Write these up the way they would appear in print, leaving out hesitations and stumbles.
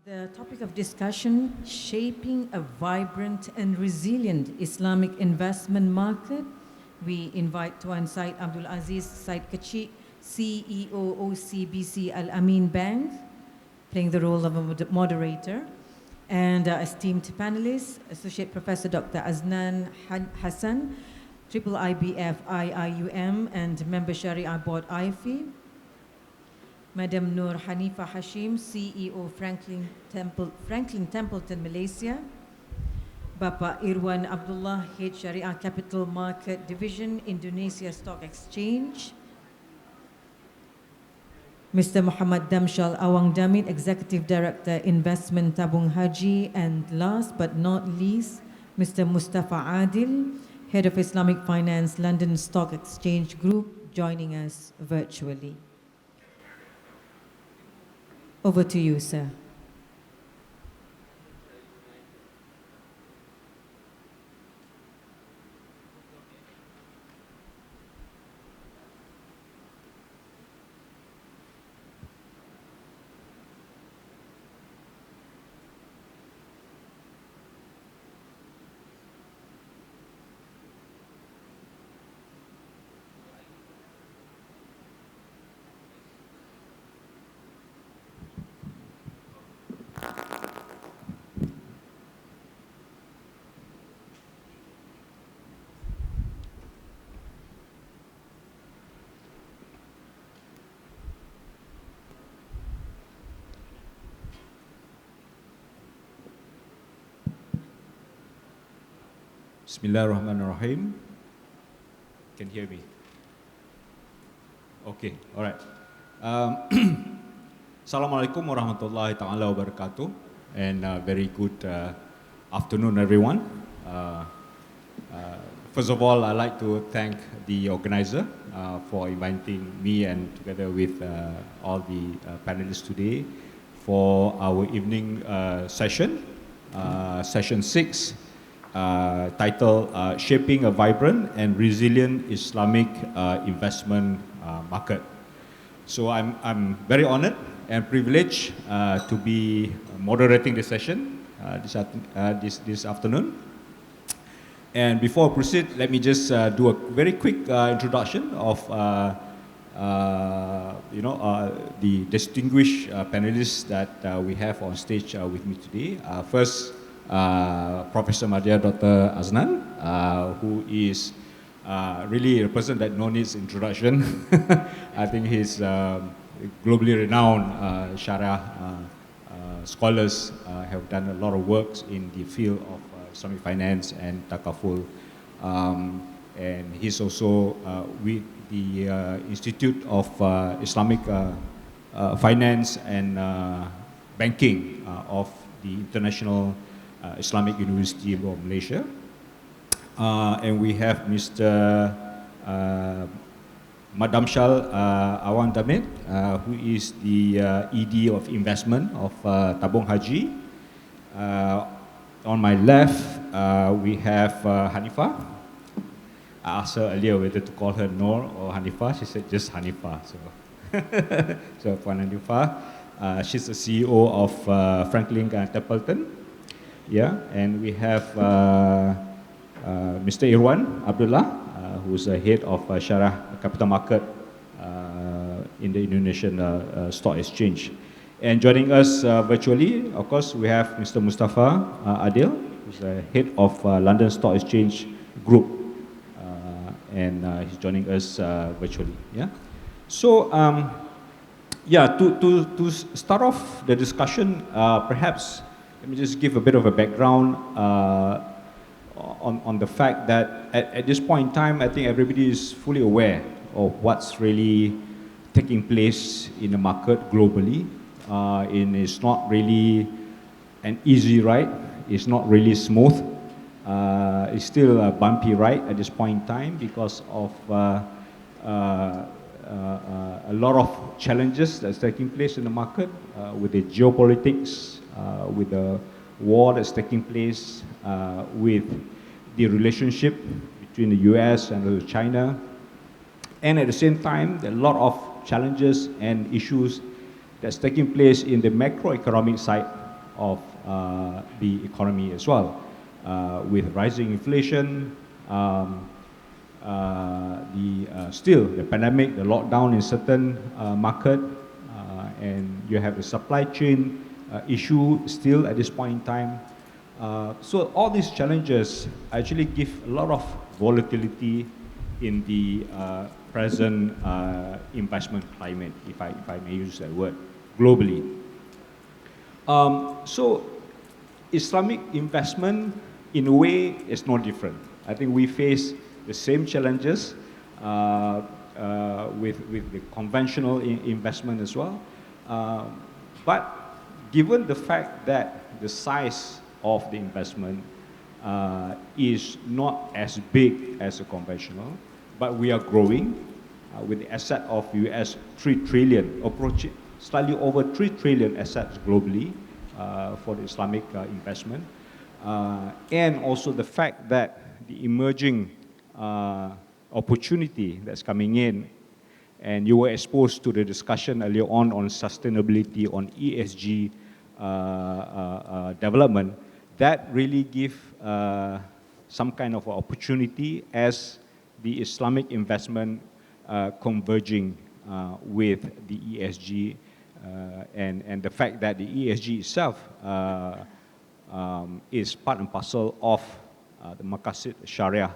The topic of discussion, shaping a vibrant and resilient Islamic investment market. We invite Tuan Syed Abdul Aziz Syed Kachik, CEO OCBC Al Amin Bank, playing the role of a moderator, and esteemed panelists, Associate Professor Dr. Aznan Hassan, Triple IBF IIUM, and Member Sharia Board IFI, Madam Nur Hanifa Hashim, CEO Franklin Templeton Malaysia, Bapak Irwan Abdullah, Head Sharia Capital Market Division, Indonesia Stock Exchange, Mr. Muhammad Damshal Awang Damit, Executive Director Investment Tabung Haji, and last but not least, Mr. Mustafa Adil, Head of Islamic Finance, London Stock Exchange Group, joining us virtually. Over to you, sir. Bismillahirrahmanirrahim. Can you hear me? Okay, all right. Assalamualaikum warahmatullahi ta'ala wabarakatuh, and very good afternoon, everyone. First of all, I'd like to thank the organizer for inviting me and together with all the panelists today for our evening session, session 6. Titled Shaping a Vibrant and Resilient Islamic Investment Market. So I'm very honored and privileged to be moderating this session this afternoon. And before I proceed, let me just do a very quick introduction of the distinguished panelists that we have on stage with me today. First, Professor Madya Dr. Aznan, who is really a person that no needs introduction. I think he's globally renowned Sharia scholars, have done a lot of works in the field of Islamic finance and takaful. And he's also with the Institute of Islamic Finance and Banking of the International Islamic University of Malaysia. And we have Mr. Madamshal Awang Damit, who is the ED of Investment of Tabung Haji. On my left, we have Hanifa. I asked her earlier whether to call her Noor or Hanifa. She said just Hanifa. So for Hanifa, she's the CEO of Franklin Templeton. Yeah, and we have Mr. Irwan Abdullah, who's the head of Sharia Capital Market in the Indonesian Stock Exchange. And joining us virtually, of course, we have Mr. Mustafa Adil, who's the head of London Stock Exchange Group, and he's joining us virtually. Yeah. So, to start off the discussion, perhaps. Let me just give a bit of a background on the fact that at this point in time, I think everybody is fully aware of what's really taking place in the market globally. And it's not really an easy ride. It's not really smooth. It's still a bumpy ride at this point in time because of a lot of challenges that's taking place in the market with the geopolitics, with the war that's taking place, with the relationship between the US and China. And at the same time, there are a lot of challenges and issues that's taking place in the macroeconomic side of the economy as well. With rising inflation, still the pandemic, the lockdown in certain market, and you have the supply chain issue still at this point in time. So all these challenges actually give a lot of volatility in the present investment climate, if I may use that word, globally. So Islamic investment, in a way, is no different. I think we face the same challenges with the conventional investment as well. But given the fact that the size of the investment is not as big as a conventional, but we are growing with the asset of US 3 trillion, approaching slightly over 3 trillion assets globally for the Islamic investment. And also the fact that the emerging opportunity that's coming in, and you were exposed to the discussion earlier on sustainability, on ESG development, that really give some kind of opportunity as the Islamic investment converging with the ESG, and the fact that the ESG itself is part and parcel of the Maqasid Sharia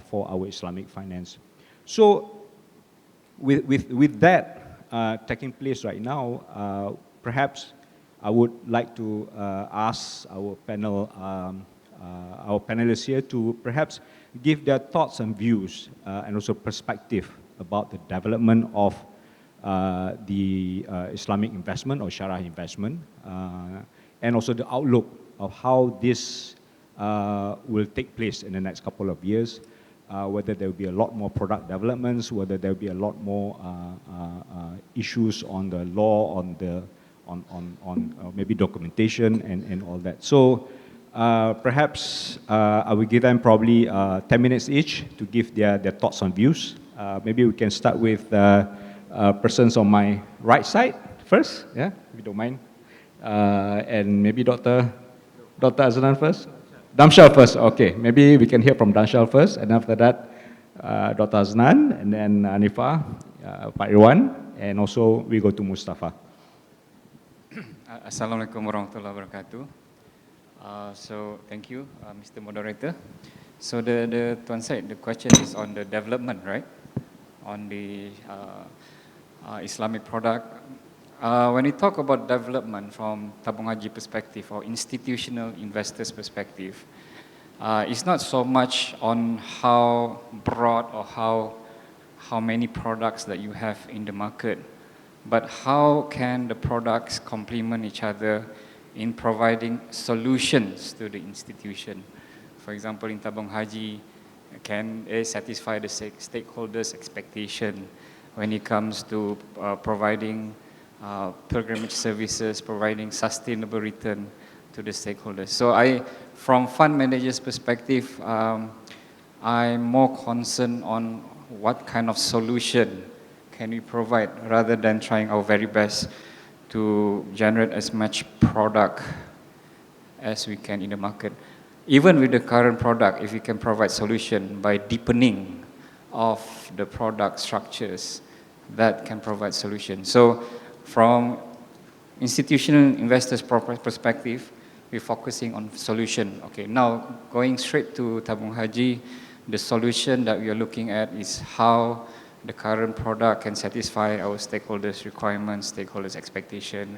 for our Islamic finance. So with that taking place right now, perhaps I would like to ask our panel, our panelists here to perhaps give their thoughts and views and also perspective about the development of the Islamic investment or Sharia investment, and also the outlook of how this will take place in the next couple of years, whether there will be a lot more product developments, whether there will be a lot more issues on the law, on maybe documentation and all that. So perhaps I will give them probably 10 minutes each to give their thoughts and views. Maybe we can start with persons on my right side first, yeah, if you don't mind. And maybe Dr. Azlan first? Damshal first, okay. Maybe we can hear from Damshal first, and after that, Dr. Aznan, and then Anifah, Pak Irwan, and also we go to Mustafa. Assalamualaikum warahmatullahi wabarakatuh. So thank you, Mr. Moderator. So Tuan Syed, the question is on the development, right? On the Islamic product. When we talk about development from Tabung Haji perspective or institutional investors perspective, it's not so much on how broad or how many products that you have in the market, but how can the products complement each other in providing solutions to the institution. For example, in Tabung Haji, can they satisfy the stakeholders' expectation when it comes to providing pilgrimage services, providing sustainable return to the stakeholders. So from fund managers' perspective, I'm more concerned on what kind of solution can we provide rather than trying our very best to generate as much product as we can in the market. Even with the current product, if we can provide solution by deepening of the product structures, that can provide solution. So from institutional investors' perspective, we're focusing on solution. Okay, now going straight to Tabung Haji, the solution that we are looking at is how the current product can satisfy our stakeholders' requirements, stakeholders' expectation,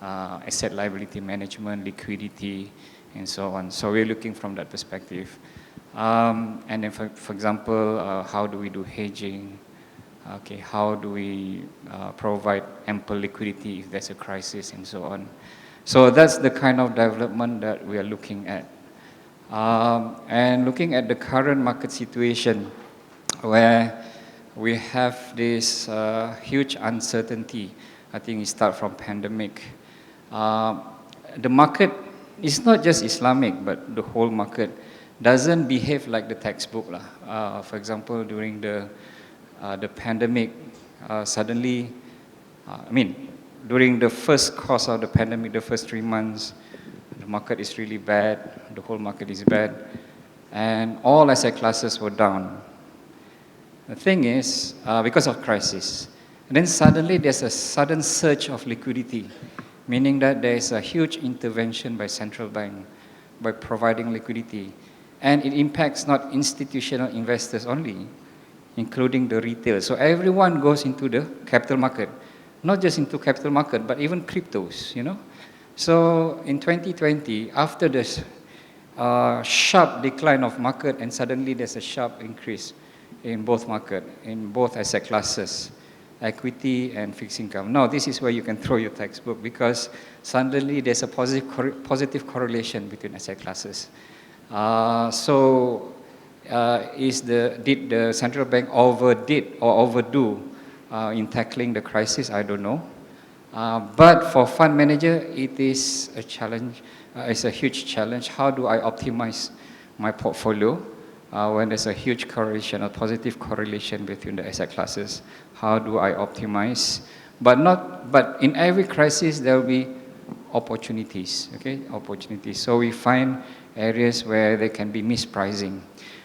asset liability management, liquidity, and so on. So we're looking from that perspective. And then for example, how do we do hedging? Okay, how do we provide ample liquidity if there's a crisis and so on. So that's the kind of development that we are looking at. And looking at the current market situation where we have this huge uncertainty, I think it starts from pandemic. The market is not just Islamic, but the whole market doesn't behave like the textbook. For example, during the pandemic, suddenly, during the first course of the pandemic, the first 3 months, the market is really bad, the whole market is bad, and all asset classes were down. The thing is, because of crisis, and then suddenly there's a sudden surge of liquidity, meaning that there is a huge intervention by central bank by providing liquidity. And it impacts not institutional investors only, including the retail. So everyone goes into the capital market, not just into capital market, but even cryptos, you know. So in 2020, after this sharp decline of market, and suddenly there's a sharp increase in both market, in both asset classes, equity and fixed income. Now, this is where you can throw your textbook, because suddenly there's a positive correlation between asset classes. Did the central bank overdid or overdo in tackling the crisis? I don't know. But for fund manager, it is a challenge. It's a huge challenge. How do I optimize my portfolio when there's a huge correlation, a positive correlation between the asset classes? How do I optimize? But in every crisis there will be opportunities. Okay, opportunities. So we find areas where there can be mispricing.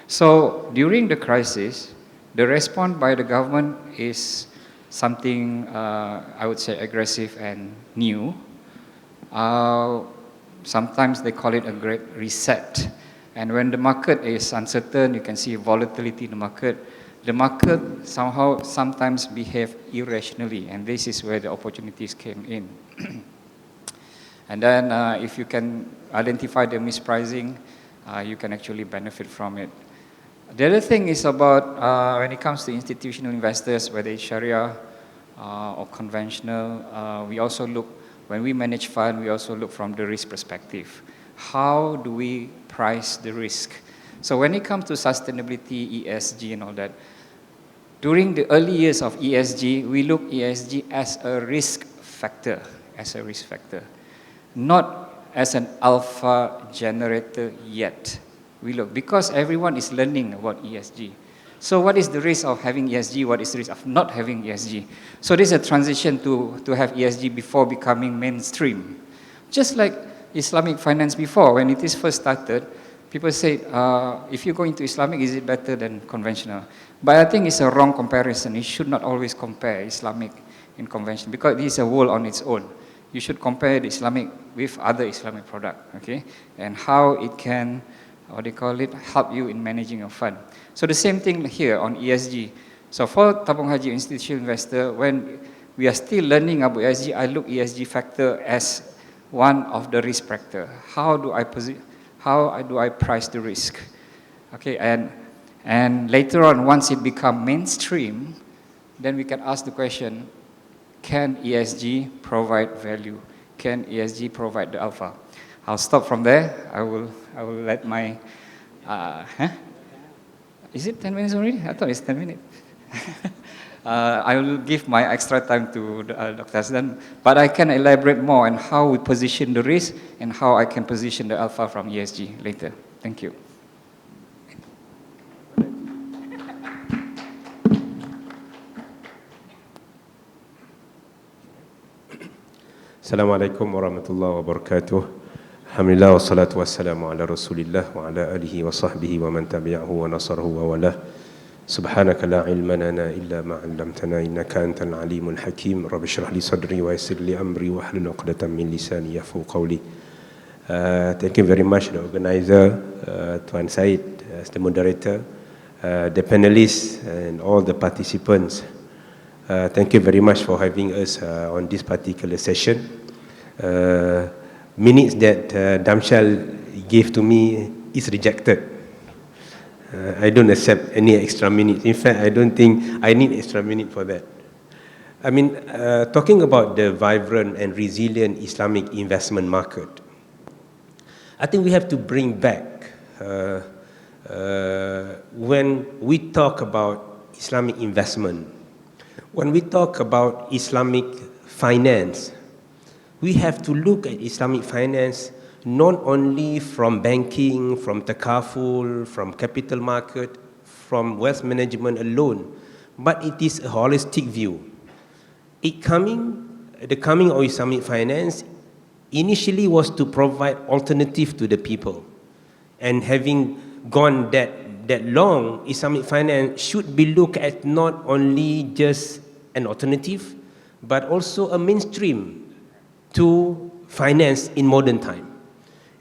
So during the crisis, the response by the government is something I would say aggressive and new. Sometimes they call it a great reset. And when the market is uncertain, you can see volatility in the market. The market somehow sometimes behave irrationally, and this is where the opportunities came in. And then if you can identify the mispricing, you can actually benefit from it. The other thing is about when it comes to institutional investors, whether it's Sharia or conventional, we also look, when we manage fund, we also look from the risk perspective. How do we price the risk? So when it comes to sustainability, ESG and all that, during the early years of ESG, we look ESG as a risk factor, not as an alpha generator yet. We look, because everyone is learning about ESG. So what is the risk of having ESG? What is the risk of not having ESG? So there's a transition to have ESG before becoming mainstream. Just like Islamic finance before, when it is first started, people say, if you go into Islamic, is it better than conventional? But I think it's a wrong comparison. You should not always compare Islamic and conventional, because it is a world on its own. You should compare the Islamic with other Islamic product, okay? And how it can, what they call it, help you in managing your fund. So the same thing here on ESG. So for Tabung Haji institutional investor, when we are still learning about ESG, I look ESG factor as one of the risk factor. How do I price the risk? Okay, and later on, once it become mainstream, then we can ask the question, can ESG provide value? Can ESG provide the alpha? I'll stop from there. I will let my, is it 10 minutes already? I thought it's 10 minutes. I will give my extra time to Dr. Hassan, but I can elaborate more on how we position the risk and how I can position the alpha from ESG later. Thank you. Assalamualaikum warahmatullahi wabarakatuh. Alhamdulillah wassalatu wassalamu ala Rasulillah wa ala alihi wa sahbihi wa man tabi'ahu wa nasarahu wa walah. Subhanaka la ilma lana illa ma 'allamtana innaka antal alimul hakim. Rabbi shrah li sadri wa yassir li amri wa hlul 'uqdatam min lisani yafqahu qawli. Thank you very much, the organizer, Tuan Said, as the moderator, the panelists and all the participants. Thank you very much for having us on this particular session. Minutes that Damshal gave to me is rejected. I don't accept any extra minutes. In fact, I don't think I need extra minute for that. I mean, talking about the vibrant and resilient Islamic investment market, I think we have to bring back when we talk about Islamic investment, when we talk about Islamic finance, we have to look at Islamic finance not only from banking, from takaful, from capital market, from wealth management alone, but it is a holistic view. It coming the coming of Islamic finance initially was to provide alternative to the people. And having gone that long, Islamic finance should be looked at not only just an alternative, but also a mainstream to finance in modern time.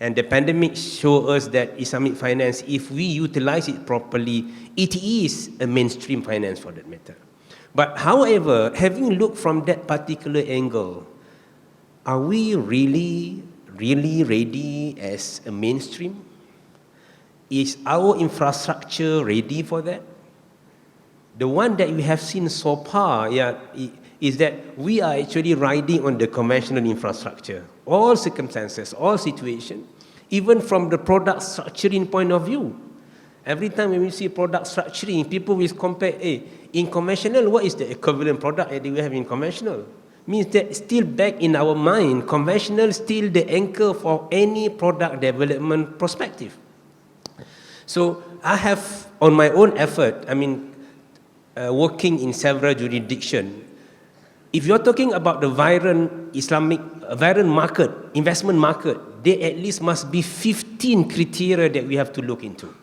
And the pandemic showed us that Islamic finance, if we utilize it properly, it is a mainstream finance for that matter. But however, having looked from that particular angle, are we really ready as a mainstream? Is our infrastructure ready for that? The one that we have seen so far, is that we are actually riding on the conventional infrastructure. All circumstances, all situations, even from the product structuring point of view. Every time when we see product structuring, people will compare, in conventional, what is the equivalent product that we have in conventional? Means that still back in our mind, conventional still the anchor for any product development perspective. So I have, on my own effort, working in several jurisdictions, if you're talking about the vibrant market, investment market, there at least must be 15 criteria that we have to look into.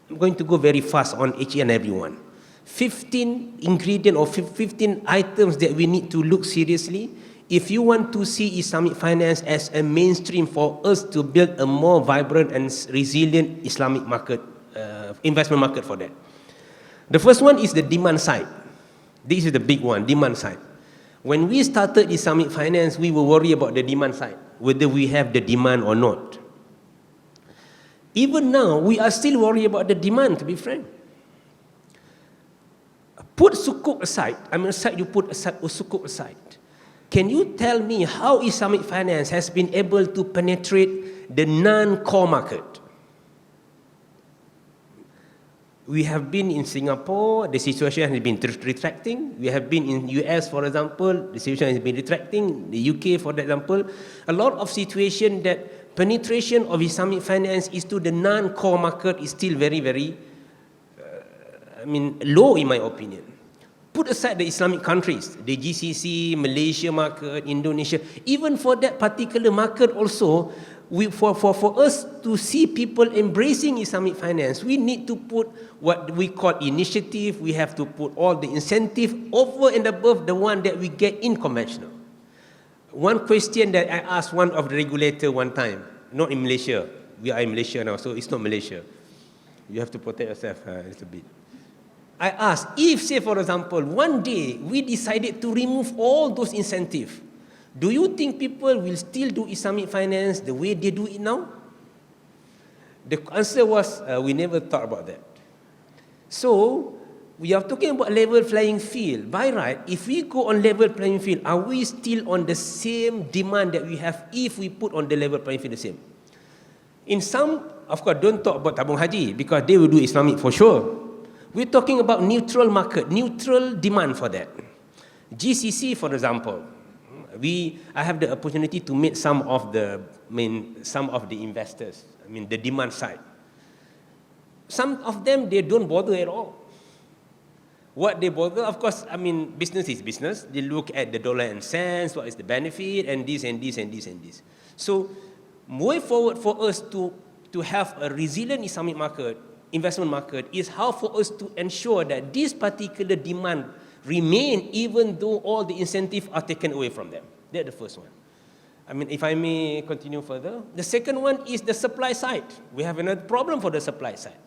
I'm going to go very fast on each and every one. 15 ingredients or 15 items that we need to look seriously if you want to see Islamic finance as a mainstream for us to build a more vibrant and resilient Islamic market, investment market for that. The first one is the demand side. This is the big one, demand side. When we started Islamic finance, we were worried about the demand side, whether we have the demand or not. Even now, we are still worried about the demand, to be frank. Put sukuk aside, you put sukuk aside. Can you tell me how Islamic finance has been able to penetrate the non-core market? We have been in Singapore, the situation has been retracting. We have been in US, for example, the situation has been retracting. The UK, for example, a lot of situation that penetration of Islamic finance is to the non-core market is still very, very, low in my opinion. Put aside the Islamic countries, the GCC, Malaysia market, Indonesia, even for that particular market also, for us to see people embracing Islamic finance, we need to put what we call initiative, we have to put all the incentive over and above the one that we get in conventional. One question that I asked one of the regulator one time, not in Malaysia, we are in Malaysia now, so it's not Malaysia. You have to protect yourself a little bit. I asked, if say for example, one day we decided to remove all those incentives, do you think people will still do Islamic finance the way they do it now? The answer was, we never thought about that. So, we are talking about level playing field. By right, if we go on level playing field, are we still on the same demand that we have if we put on the level playing field the same? In some, of course, don't talk about tabung haji because they will do Islamic for sure. We're talking about neutral market, neutral demand for that. GCC, for example, I have the opportunity to meet some of the investors, the demand side. Some of them, they don't bother at all. What they bother, of course, business is business. They look at the dollar and cents, what is the benefit, and this and this and this and this. So, way forward for us to have a resilient Islamic market, investment market, is how for us to ensure that this particular demand remain even though all the incentives are taken away from them. That's the first one. If I may continue further. The second one is the supply side. We have another problem for the supply side.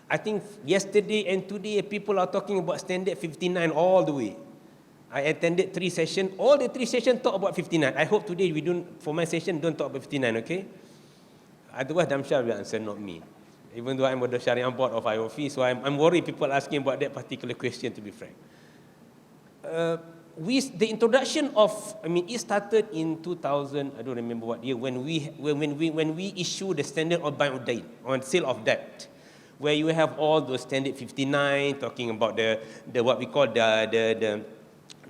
I think yesterday and today people are talking about standard 59 all the way. I attended 3 sessions. All the 3 sessions talk about 59. I hope today we don't, for my session, don't talk about 59, okay? Otherwise, Damshah will answer, not me. Even though I'm on the Sharia board of IOFI, so I'm worried people asking about that particular question, to be frank. The introduction of, it started in 2000, I don't remember what year, when we issued the standard of buy or dine, on sale of debt, where you have all those standard 59, talking about the what we call the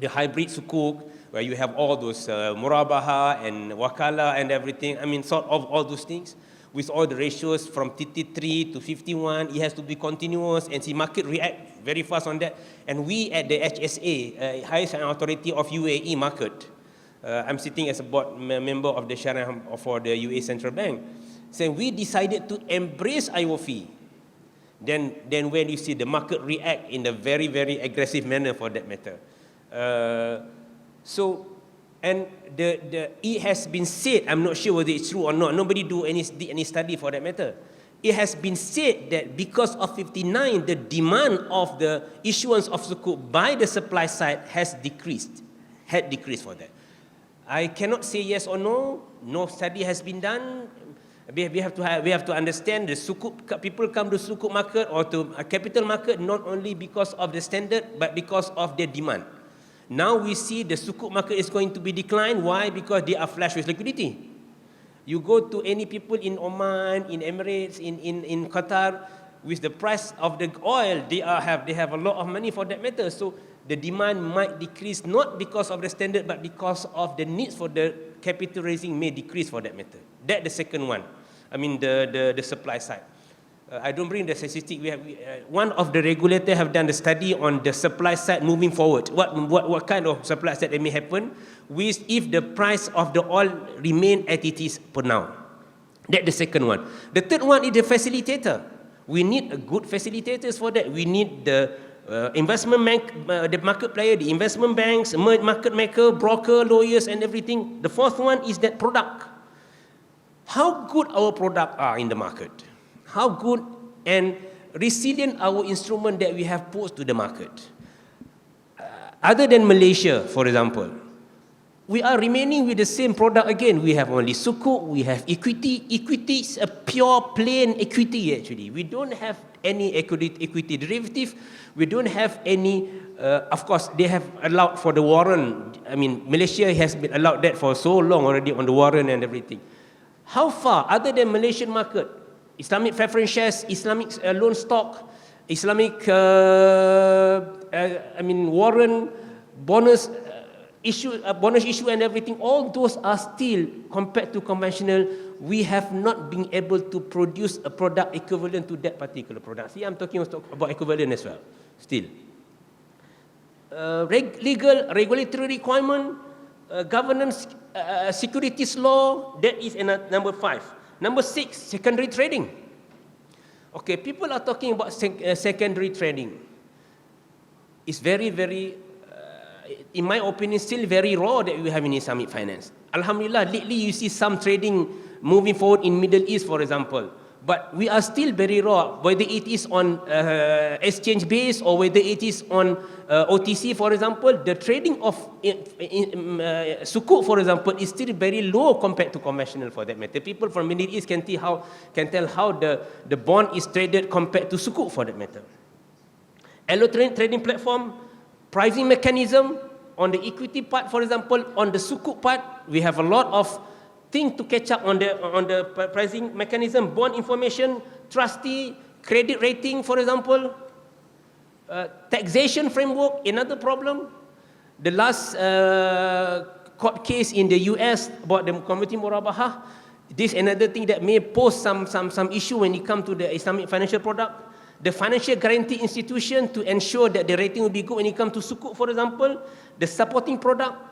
hybrid sukuk, where you have all those murabaha and wakala and everything, sort of all those things, with all the ratios from 33 to 51, it has to be continuous, and the market react very fast on that. And we at the HSA, Highest Authority of UAE market, I'm sitting as a board member of the Sharia for the UAE Central Bank. Saying we decided to embrace IOFI. Then when you see the market react in a very, very aggressive manner for that matter. And it has been said, I'm not sure whether it's true or not, nobody did any study for that matter. It has been said that because of 59, the demand of the issuance of sukuk by the supply side had decreased for that. I cannot say yes or no. No study has been done. We have to understand the sukuk, people come to sukuk market or to a capital market not only because of the standard but because of their demand. Now we see the sukuk market is going to be declined. Why? Because they are flush with liquidity. You go to any people in Oman, in Emirates, in Qatar, with the price of the oil, they have a lot of money for that matter. So the demand might decrease not because of the standard, but because of the needs for the capital raising may decrease for that matter. That's the second one. I mean the supply side. I don't bring the statistic. One of the regulator have done the study on the supply side moving forward. What kind of supply side that may happen if the price of the oil remain as it is for now. That's the second one. The third one is the facilitator. We need a good facilitators for that. We need the investment bank, the market player, the investment banks, market maker, broker, lawyers, and everything. The fourth one is that product. How good our product are in the market. How good and resilient our instrument that we have posed to the market. Other than Malaysia, for example, we are remaining with the same product again. We have only sukuk, we have equity. Equity is a pure plain equity actually. We don't have any equity derivative. We don't have any, of course, they have allowed for the warrant. I mean, Malaysia has been allowed that for so long already on the warrant and everything. How far, other than Malaysian market, Islamic preference shares, Islamic loan stock, Islamic, warrant, bonus issue and everything, all those are still, compared to conventional, we have not been able to produce a product equivalent to that particular product. See, I'm talking about equivalent as well, still. Legal, regulatory requirement, governance, securities law, that is number 5. Number 6, secondary trading. Okay, people are talking about secondary trading. It's very, very, in my opinion, still very raw that we have in Islamic finance. Alhamdulillah, lately you see some trading moving forward in Middle East, for example. But we are still very raw, whether it is on exchange base or whether it is on OTC, for example. The trading of sukuk, for example, is still very low compared to conventional for that matter. People from Middle East can tell how the bond is traded compared to sukuk for that matter. Allo trading platform, pricing mechanism on the equity part, for example, on the sukuk part, we have a lot of thing to catch up on the pricing mechanism, bond information, trustee, credit rating, for example, taxation framework, another problem. The last court case in the US about the community murabahah, this another thing that may pose some issue when it comes to the Islamic financial product. The financial guarantee institution to ensure that the rating will be good when it comes to sukuk, for example. The supporting product.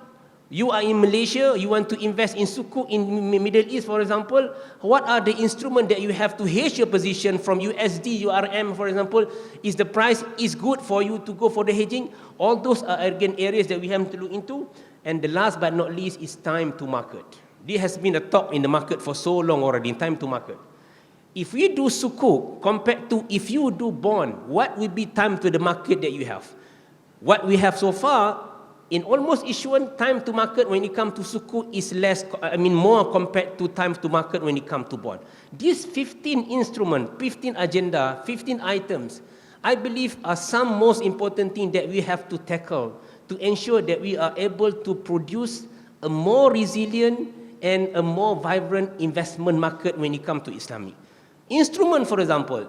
You are in Malaysia, you want to invest in sukuk in Middle East, for example. What are the instruments that you have to hedge your position from USD, URM, for example? Is the price is good for you to go for the hedging? All those are again areas that we have to look into. And the last but not least is time to market. This has been a talk in the market for so long already, time to market. If we do sukuk compared to if you do bond, what will be time to the market that you have? What we have so far, in almost issuance, time to market when it comes to sukuk is more compared to time to market when it comes to bond. These 15 instruments, 15 agenda, 15 items, I believe are some most important thing that we have to tackle to ensure that we are able to produce a more resilient and a more vibrant investment market when it comes to Islamic. Instrument, for example,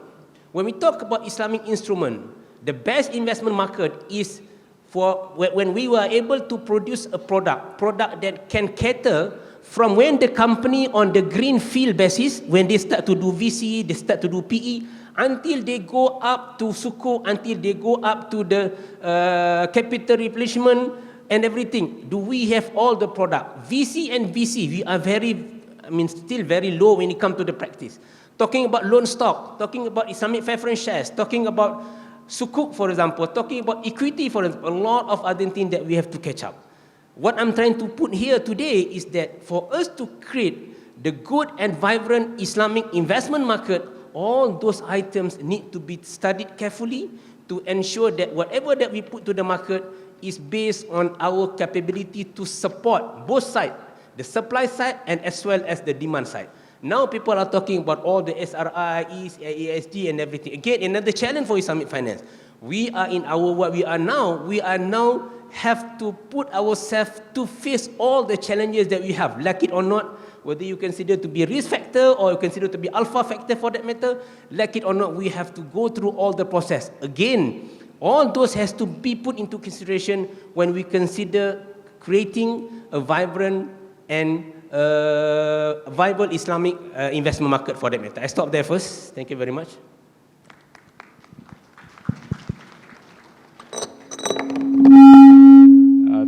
when we talk about Islamic instrument, the best investment market is for when we were able to produce a product that can cater from when the company on the greenfield basis, when they start to do VC, they start to do PE, until they go up to sukuk, until they go up to the capital replenishment, and everything. Do we have all the product? VC and VC, we are still very low when it comes to the practice. Talking about loan stock, talking about Islamic preference shares, talking about sukuk, for example, talking about equity, for example, a lot of other things that we have to catch up. What I'm trying to put here today is that for us to create the good and vibrant Islamic investment market, all those items need to be studied carefully to ensure that whatever that we put to the market is based on our capability to support both sides, the supply side and as well as the demand side. Now people are talking about all the SRI, ESG and everything. Again, another challenge for Islamic finance. We are now have to put ourselves to face all the challenges that we have, like it or not, whether you consider to be a risk factor or you consider to be alpha factor for that matter, like it or not, we have to go through all the process. Again, all those has to be put into consideration when we consider creating a vibrant and viable Islamic investment market for that matter. I stop there first. Thank you very much.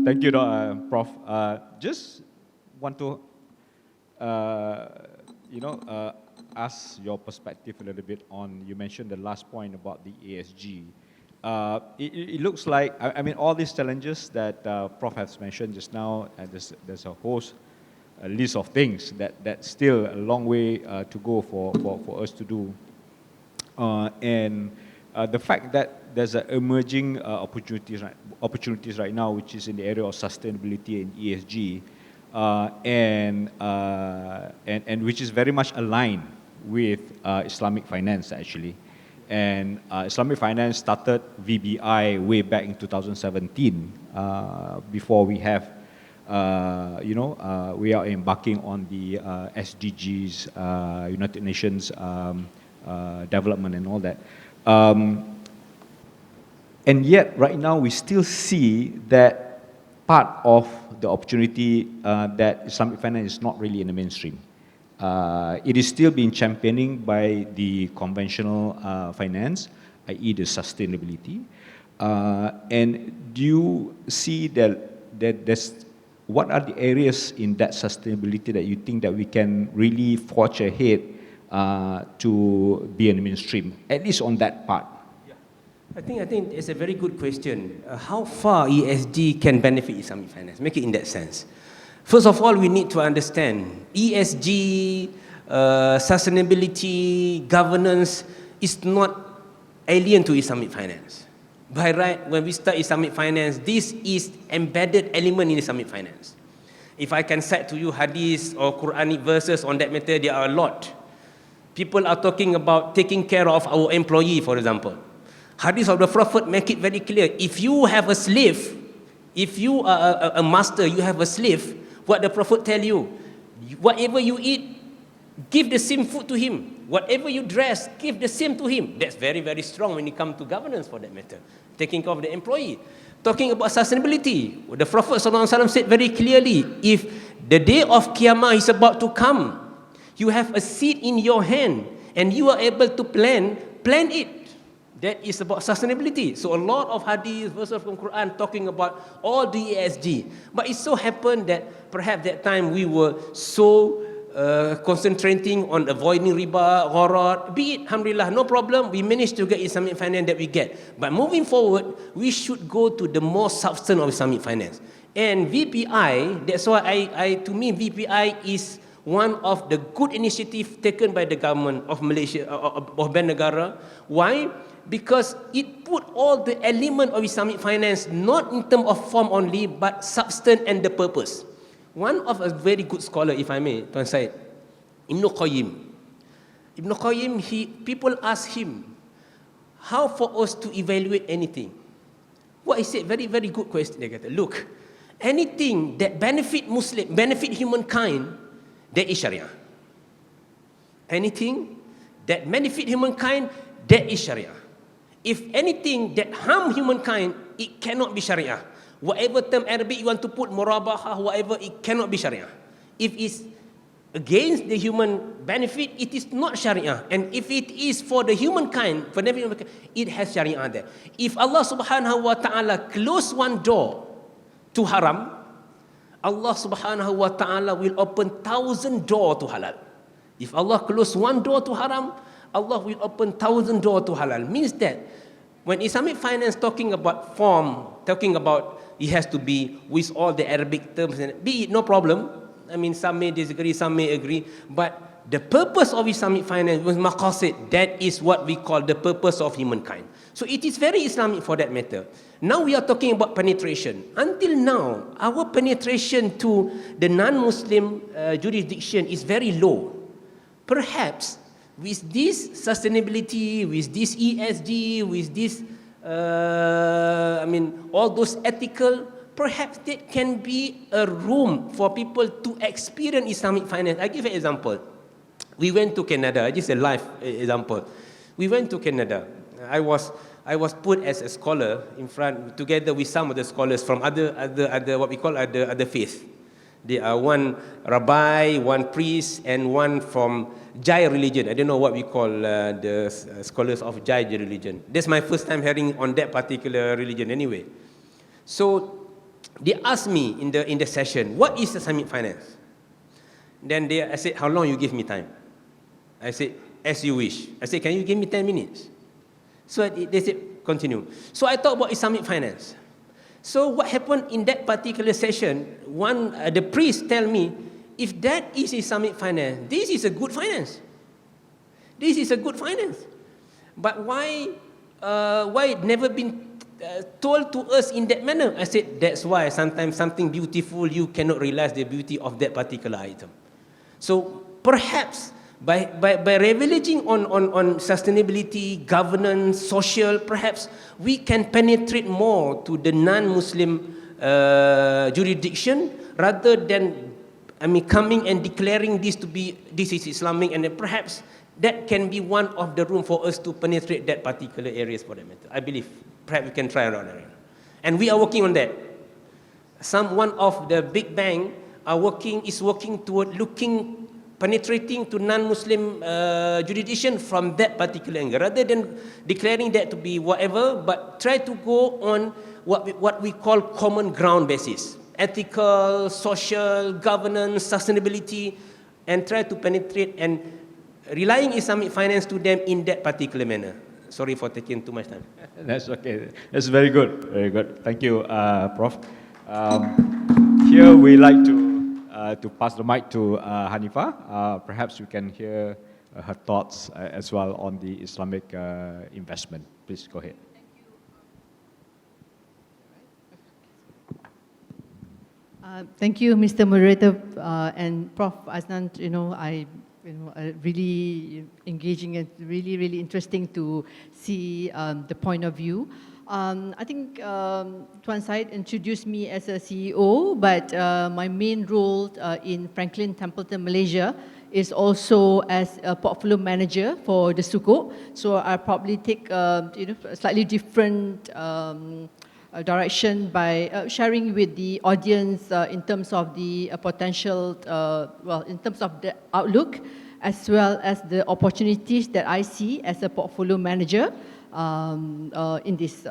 Thank you, Prof. Just want to ask your perspective a little bit on, you mentioned the last point about the ESG. It looks like, I mean, all these challenges that Prof has mentioned just now, and there's a list of things that's still a long way to go for us to do. And the fact that there's emerging opportunities right now, which is in the area of sustainability and ESG, and which is very much aligned with Islamic finance actually. And Islamic finance started VBI way back in 2017, before we have, we are embarking on the SDGs, United Nations development and all that. And yet, right now, we still see that part of the opportunity that Islamic finance is not really in the mainstream. It is still being championing by the conventional finance, i.e. the sustainability. And do you see that what are the areas in that sustainability that you think that we can really forge ahead to be in the mainstream, at least on that part? I think it's a very good question. How far ESG can benefit Islamic finance? Make it in that sense. First of all, we need to understand ESG, sustainability, governance is not alien to Islamic finance. By right, when we start Islamic finance, this is embedded element in Islamic finance. If I can cite to you hadith or Quranic verses on that matter, there are a lot. People are talking about taking care of our employee, for example. Hadith of the Prophet make it very clear. If you have a slave, if you are a master, you have a slave, what the Prophet tell you, whatever you eat, give the same food to him. Whatever you dress, give the same to him. That's very, very strong when it comes to governance for that matter. Taking care of the employee. Talking about sustainability, the Prophet ﷺ said very clearly, if the day of Qiyamah is about to come, you have a seed in your hand and you are able to plan it. That is about sustainability. So a lot of hadith, verses from Quran talking about all the ESG. But it so happened that perhaps that time we were so concentrating on avoiding riba, gharar, be it, alhamdulillah, no problem, we managed to get Islamic finance that we get. But moving forward, we should go to the more substance of Islamic finance. And VPI, that's why to me, VPI is one of the good initiatives taken by the government of Malaysia, of Band Negara. Why? Because it put all the element of Islamic finance, not in terms of form only, but substance and the purpose. One of a very good scholar, if I may, Tuan Syed, Ibn Qayyim. Ibn Qayyim, people ask him, how for us to evaluate anything? What he said, very, very good question. They kata, look, anything that benefit Muslim, benefit humankind, that is Sharia. Anything that benefit humankind, that is Sharia. If anything that harm humankind, it cannot be Sharia. Whatever term Arabic you want to put, murabaha, whatever, it cannot be Sharia. If it's against the human benefit, it is not Sharia. And if it is for the humankind, for the humankind, it has Sharia there. If Allah subhanahu wa ta'ala close one door to haram, Allah subhanahu wa ta'ala will open 1,000 door to halal. If Allah close one door to haram, Allah will open 1,000 door to halal. Means that when Islamic finance talking about form, talking about it has to be with all the Arabic terms, and be it no problem. I mean, some may disagree, some may agree, but the purpose of Islamic finance was maqasid. That is what we call the purpose of humankind. So it is very Islamic for that matter. Now we are talking about penetration. Until now, our penetration to the non-Muslim jurisdiction is very low. Perhaps with this sustainability, with this ESG, with this, all those ethical, perhaps that can be a room for people to experience Islamic finance. I give an example. We went to Canada, just a live example. We went to Canada. I was put as a scholar in front, together with some of the scholars from other what we call other faith. There are one rabbi, one priest, and one from Jai religion. I don't know what we call the scholars of Jai religion. That's my first time hearing on that particular religion anyway. So they asked me in the session, what is Islamic finance? Then I said, how long you give me time? I said, as you wish. I said, can you give me 10 minutes? So they said, continue. So I talked about Islamic finance. So what happened in that particular session, the priest tell me, if that is Islamic finance, this is a good finance. This is a good finance. But why it never been told to us in that manner? I said, that's why sometimes something beautiful, you cannot realize the beauty of that particular item. So perhaps by leveraging on sustainability, governance, social, perhaps we can penetrate more to the non-Muslim jurisdiction rather than coming and declaring this is Islamic, and then perhaps that can be one of the room for us to penetrate that particular areas for that matter. I believe perhaps we can try around that. And we are working on that. One of the big bank is working toward penetrating to non-Muslim jurisdiction from that particular angle, rather than declaring that to be whatever, but try to go on what we call common ground basis, ethical, social, governance, sustainability, and try to penetrate and relying Islamic finance to them in that particular manner. Sorry for taking too much time. That's okay. That's very good. Very good. Thank you, Prof. Here we like to pass the mic to Hanifa. Perhaps we can hear her thoughts as well on the Islamic investment. Please go ahead. Thank you, Mr. Moderator and Prof. Aznan. Really engaging and really interesting to see the point of view. I think Tuan Syed introduced me as a CEO, but my main role in Franklin Templeton, Malaysia, is also as a portfolio manager for the Sukuk. So I probably take a slightly different direction by sharing with the audience in terms of the potential, in terms of the outlook, as well as the opportunities that I see as a portfolio manager in this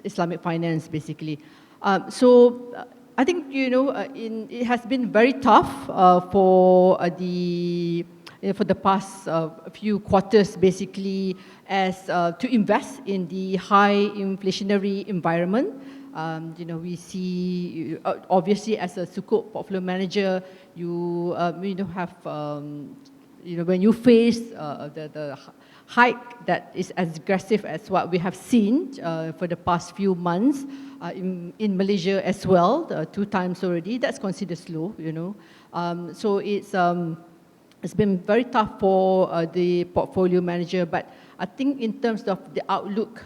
Islamic finance, basically. So I think it has been very tough for the past few quarters, basically, as to invest in the high inflationary environment. We see, obviously, as a Sukuk portfolio manager, you have, when you face the hike that is as aggressive as what we have seen for the past few months in Malaysia as well, 2 times already, that's considered slow, So it's been very tough for the portfolio manager, but I think in terms of the outlook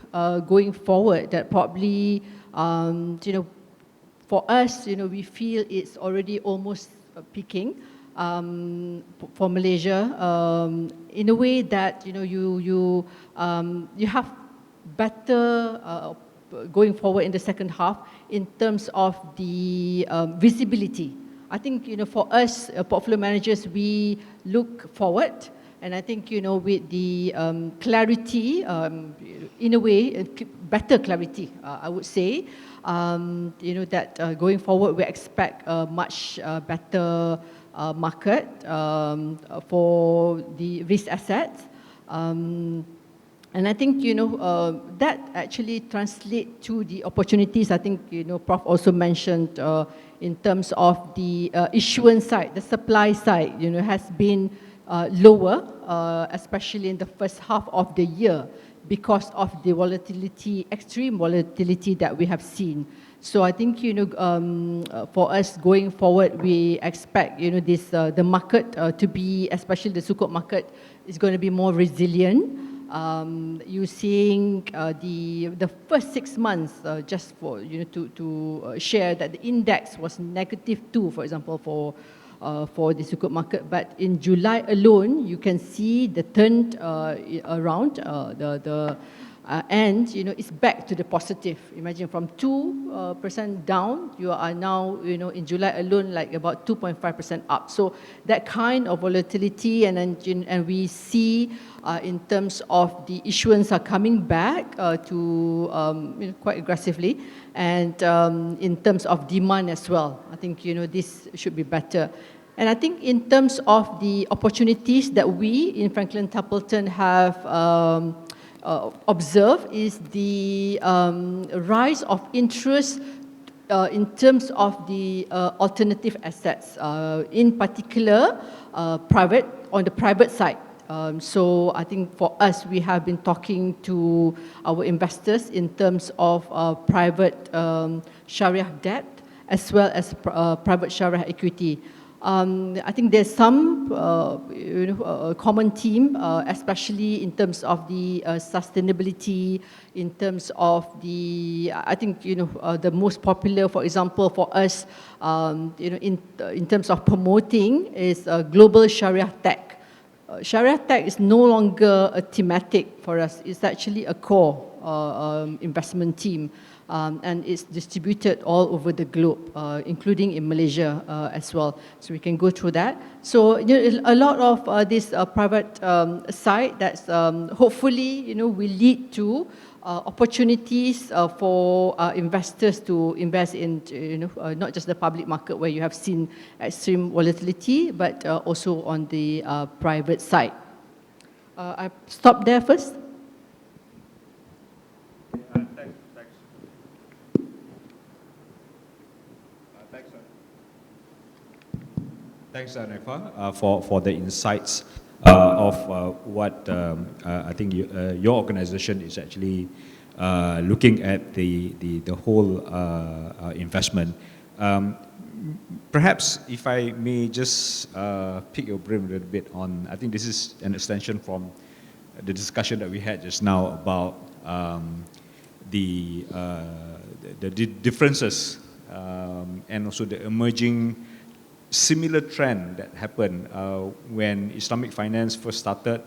going forward, that probably, for us, we feel it's already almost peaking for Malaysia, in a way that you have better going forward in the second half in terms of the visibility. I think for us portfolio managers, we look forward And I think, with the clarity, in a way, better clarity, I would say, that going forward we expect a much better market for the risk assets. And I think, that actually translates to the opportunities. I think, Prof also mentioned in terms of the issuance side, the supply side, has been lower, especially in the first half of the year because of the volatility, extreme volatility that we have seen. So I think, for us going forward, we expect, the market to be, especially the sukuk market, is going to be more resilient. You're seeing the first 6 months, just for to share that the index was -2, for example, for the sukuk market. But in July alone, you can see the turn around and it's back to the positive. Imagine from 2% down, you are now in July alone like about 2.5% up. So that kind of volatility, and we see in terms of the issuance are coming back to quite aggressively, and in terms of demand as well. I think this should be better. And I think in terms of the opportunities that we in Franklin Templeton have observe is the rise of interest in terms of the alternative assets, in particular on the private side. So I think for us, we have been talking to our investors in terms of private Sharia debt as well as private Sharia equity. I think there's some common theme, especially in terms of the sustainability, in terms of the, I think, the most popular, for example, for us, in terms of promoting is global Sharia tech. Sharia tech is no longer a thematic for us. It's actually a core investment team. And it's distributed all over the globe, including in Malaysia as well. So we can go through that. So a lot of this private side that's hopefully will lead to opportunities for investors to invest in not just the public market where you have seen extreme volatility, but also on the private side. I stop there first. Thanks, Nefa, for the insights of what I think your organization is actually looking at the whole investment. Perhaps if I may just pick your brain a little bit on, I think this is an extension from the discussion that we had just now about the differences and also the emerging similar trend that happened when Islamic finance first started.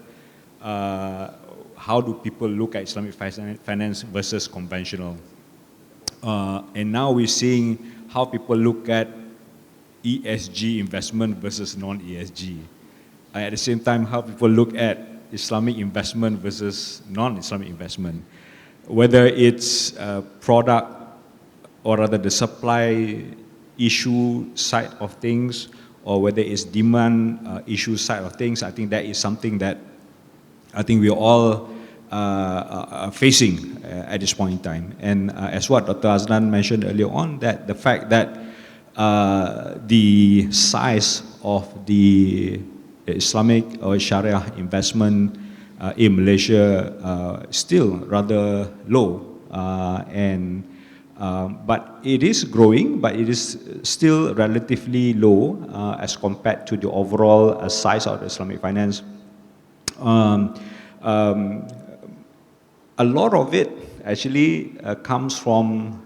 How do people look at Islamic finance versus conventional? And now we're seeing how people look at ESG investment versus non-ESG. At the same time, how people look at Islamic investment versus non-Islamic investment. Whether it's product or rather the supply issue side of things, or whether it's demand issue side of things, I think that is something that I think we're all facing at this point in time. And as what Dr. Azlan mentioned earlier on, that the fact that the size of the Islamic or Sharia investment in Malaysia still rather low, but it is growing, but it is still relatively low as compared to the overall size of the Islamic finance. A lot of it actually comes from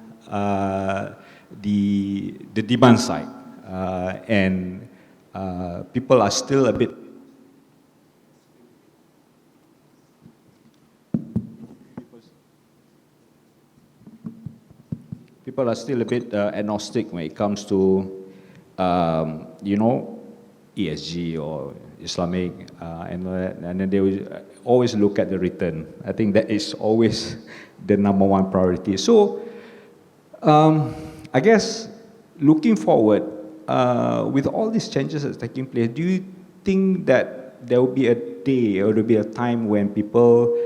the demand side, and people are still a bit agnostic when it comes to ESG or Islamic, and then they will always look at the return. I think that is always the number one priority. So, I guess looking forward, with all these changes that's taking place, do you think that there will be a day or there will be a time when people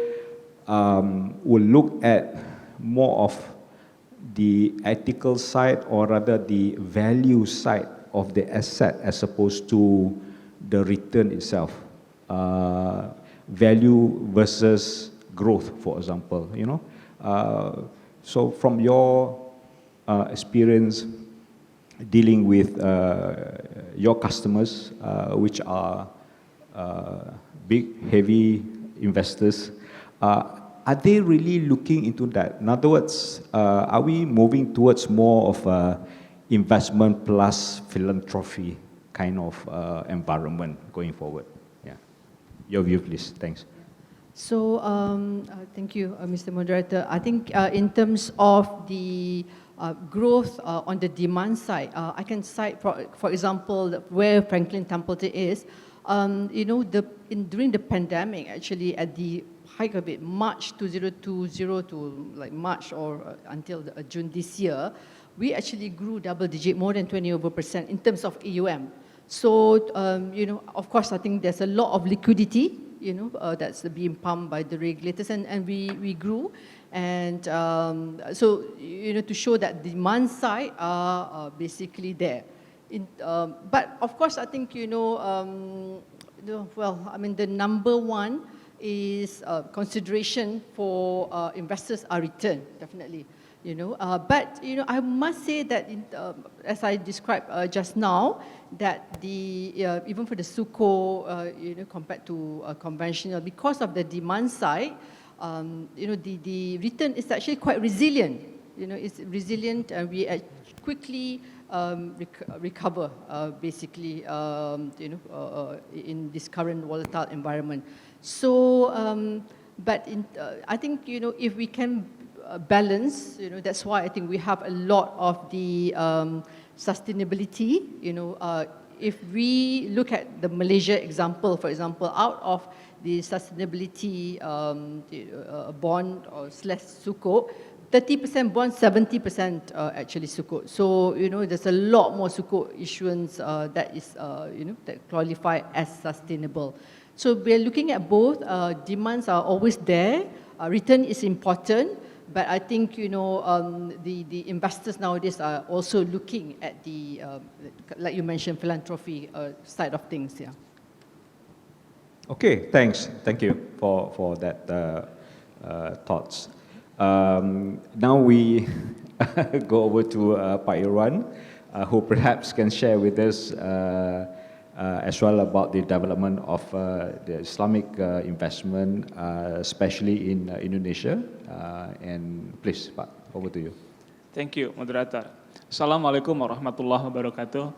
will look at more of the ethical side, or rather the value side of the asset as opposed to the return itself? Value versus growth, for example, you know? So from your experience dealing with your customers, which are big, heavy investors, are they really looking into that? In other words, are we moving towards more of a investment plus philanthropy kind of environment going forward? Yeah, your view, please. Thanks. So, thank you, Mr. Moderator. I think in terms of the growth on the demand side, I can cite, for example, where Franklin Templeton is. You know, during the pandemic, actually, at the height of it, March 2020 to like March or until June this year, we actually grew double digit, more than 20% in terms of AUM. So, you know, of course, I think there's a lot of liquidity, you know, that's being pumped by the regulators, and we grew. And so, you know, to show that demand side are basically there. But of course, I think, you know, well, I mean, the number one is consideration for investors are return, definitely. You know, but you know, I must say that as I described just now, that even for the SUKO, you know, compared to conventional, because of the demand side, you know, the return is actually quite resilient. You know, it's resilient, and we quickly recover, basically, you know, in this current volatile environment. So, but I think, you know, if we can balance, you know, that's why I think we have a lot of the sustainability, you know, if we look at the Malaysia example, for example, out of the sustainability bond or / SUKO, 30% bond, 70% actually SUKO. So, you know, there's a lot more SUKO issuance that is, you know, that qualify as sustainable. So we're looking at both. Demands are always there. Return is important. But I think, you know, the investors nowadays are also looking at the, like you mentioned, philanthropy side of things, yeah. Okay, thanks. Thank you for that thoughts. Now we go over to Pak Irwan, who perhaps can share with us as well about the development of the Islamic investment, especially in Indonesia. And please, Pak, over to you. Thank you, Moderator. Assalamualaikum warahmatullahi wabarakatuh.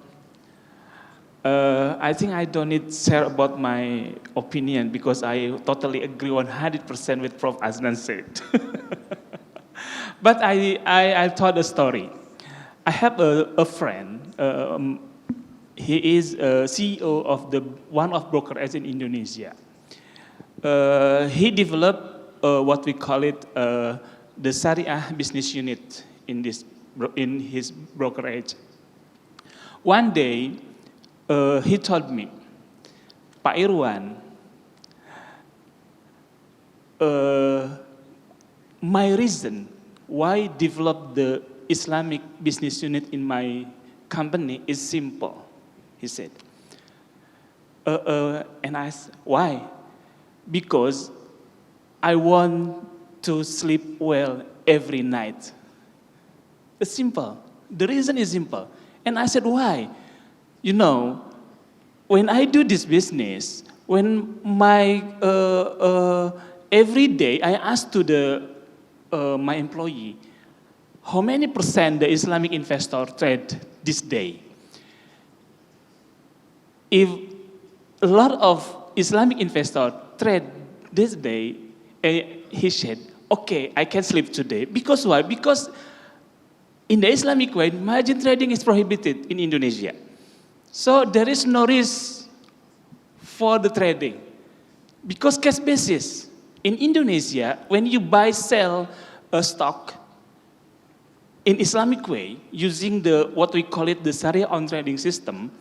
I think I don't need to share about my opinion because I totally agree 100% with Prof. Aznan said. But I'll tell the story. I have a friend. He is CEO of one of brokerage in Indonesia. He developed what we call it the Syariah business unit in his brokerage. One day, he told me, Pak Irwan, my reason why develop the Islamic business unit in my company is simple, he said. And I asked, why? Because I want to sleep well every night. It's simple. The reason is simple. And I said, why? You know, when I do this business, when my every day I ask to my employee, how many percent the Islamic investor trade this day? If a lot of Islamic investor trade this day, he said, okay, I can sleep today. Because why? Because in the Islamic way, margin trading is prohibited in Indonesia. So there is no risk for the trading. Because cash basis. In Indonesia, when you buy, sell a stock in Islamic way, using what we call it the Sharia on trading system,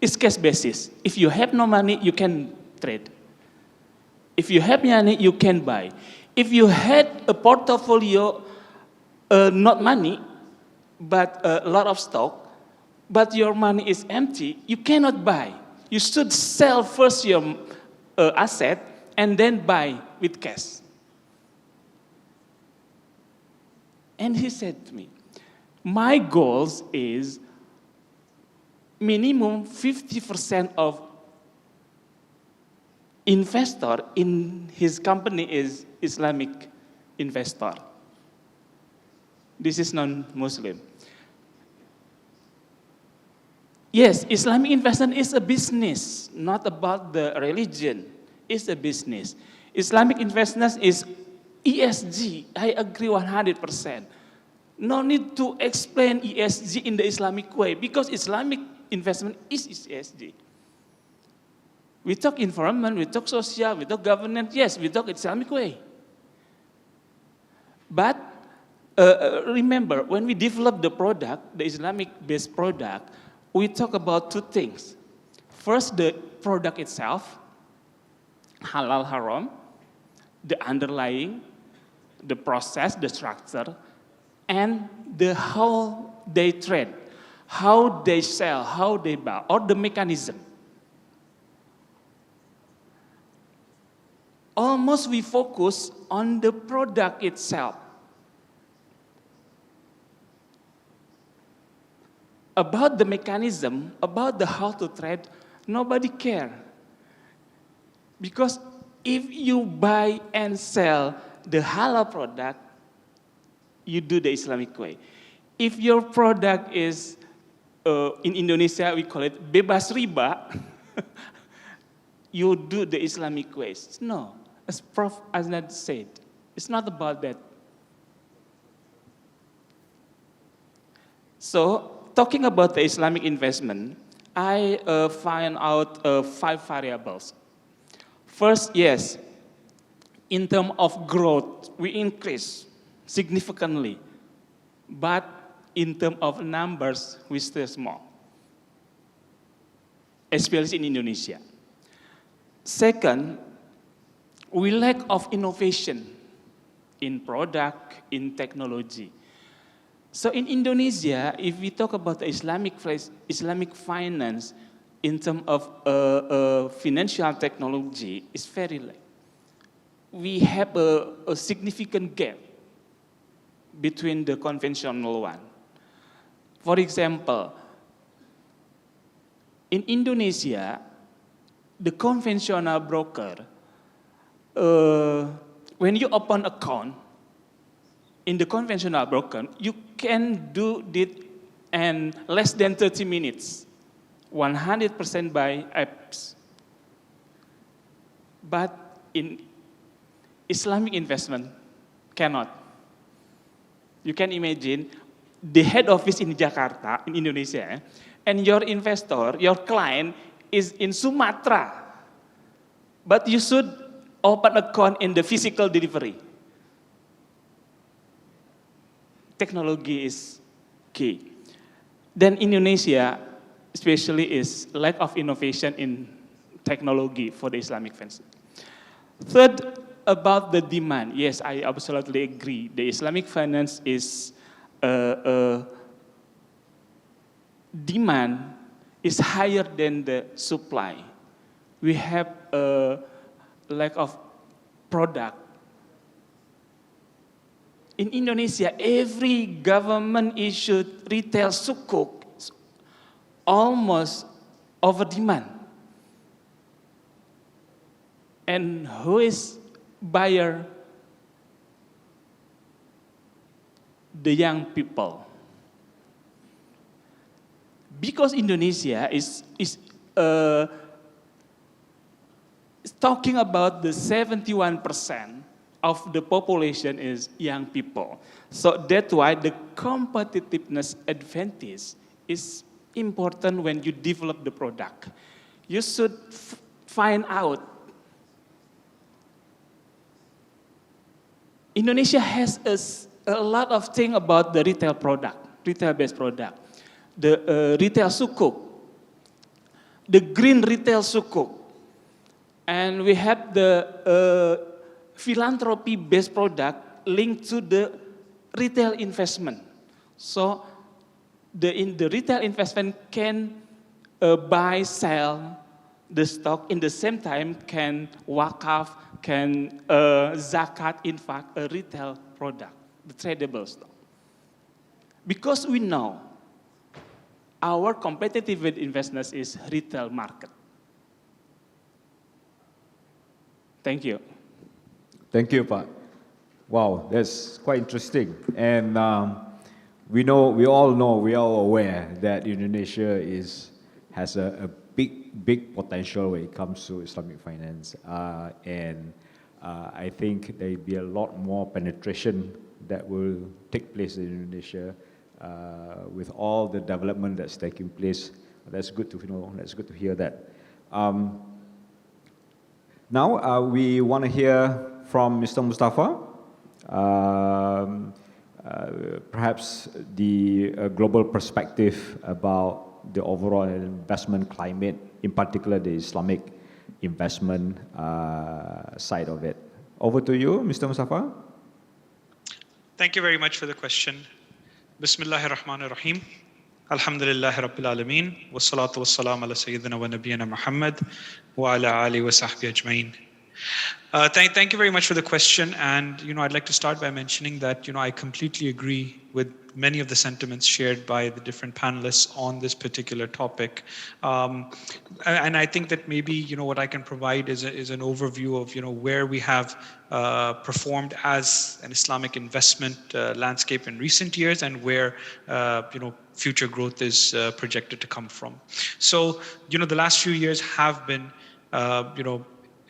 it's cash basis. If you have no money, you can trade. If you have money, you can buy. If you had a portfolio, not money, but a lot of stock, but your money is empty, you cannot buy. You should sell first your asset and then buy with cash. And he said to me, my goals is minimum 50% of investor in his company is Islamic investor. This is non-Muslim. Yes, Islamic investment is a business, not about the religion. It's a business. Islamic investment is ESG. I agree 100%. No need to explain ESG in the Islamic way because Islamic investment is ESG. We talk environment, we talk social, we talk governance. Yes, we talk Islamic way. But remember, when we develop the product, the Islamic-based product, we talk about two things. First, the product itself, halal, haram, the underlying, the process, the structure, and how they trade, how they sell, how they buy, or the mechanism. Almost we focus on the product itself. About the mechanism, about the how to trade, nobody care. Because if you buy and sell the halal product, you do the Islamic way. If your product is, in Indonesia we call it bebas riba, you do the Islamic ways. No, as Prof. Aznan said, it's not about that. So, talking about the Islamic investment, I find out 5 variables. First, yes, in terms of growth, we increase significantly, but in terms of numbers, we stay small, especially in Indonesia. Second, we lack of innovation in product, in technology. So in Indonesia, if we talk about the Islamic finance in terms of financial technology, it's very late. We have a significant gap between the conventional one. For example, in Indonesia, the conventional broker, when you open account in the conventional broker, you can do it in less than 30 minutes, 100% by apps. But in Islamic investment, cannot. You can imagine the head office in Jakarta, in Indonesia, and your investor, your client is in Sumatra. But you should open account in the physical delivery. Technology is key. Then Indonesia, especially, is lack of innovation in technology for the Islamic finance. Third, about the demand. Yes, I absolutely agree. The Islamic finance is demand is higher than the supply. We have a lack of product. In Indonesia, every government issued retail sukuk almost over demand. And who is buyer? The young people. Because Indonesia is talking about the 71% of the population is young people. So that's why the competitiveness advantage is important when you develop the product. You should find out Indonesia has a lot of things about the retail product, retail-based product. The retail sukuk, the green retail sukuk, and we have the philanthropy-based product linked to the retail investment. So the retail investment can buy, sell the stock in the same time, can wakaf, can zakat, in fact, a retail product, the tradable stock. Because we know our competitive investment is retail market. Thank you. Thank you, Pak. Wow, that's quite interesting. And we all know, we are aware that Indonesia has a big potential when it comes to Islamic finance. And I think there'll be a lot more penetration that will take place in Indonesia with all the development that's taking place. That's good to know. That's good to hear that. Now we want to hear from Mr. Mustafa, perhaps the global perspective about the overall investment climate, in particular the Islamic investment side of it. Over to you, Mr. Mustafa. Thank you very much for the question. Bismillahir Rahmanir Rahim. Alhamdulillahi Rabbil Alameen. Wassalatu wassalam ala Sayyidina wa Nabiyyina Muhammad wa ala alihi wa sahbihi ajma'in. Thank you very much for the question. And, I'd like to start by mentioning that, I completely agree with many of the sentiments shared by the different panelists on this particular topic. And I think that maybe, what I can provide is an overview of, where we have performed as an Islamic investment landscape in recent years and where, future growth is projected to come from. So, the last few years have been,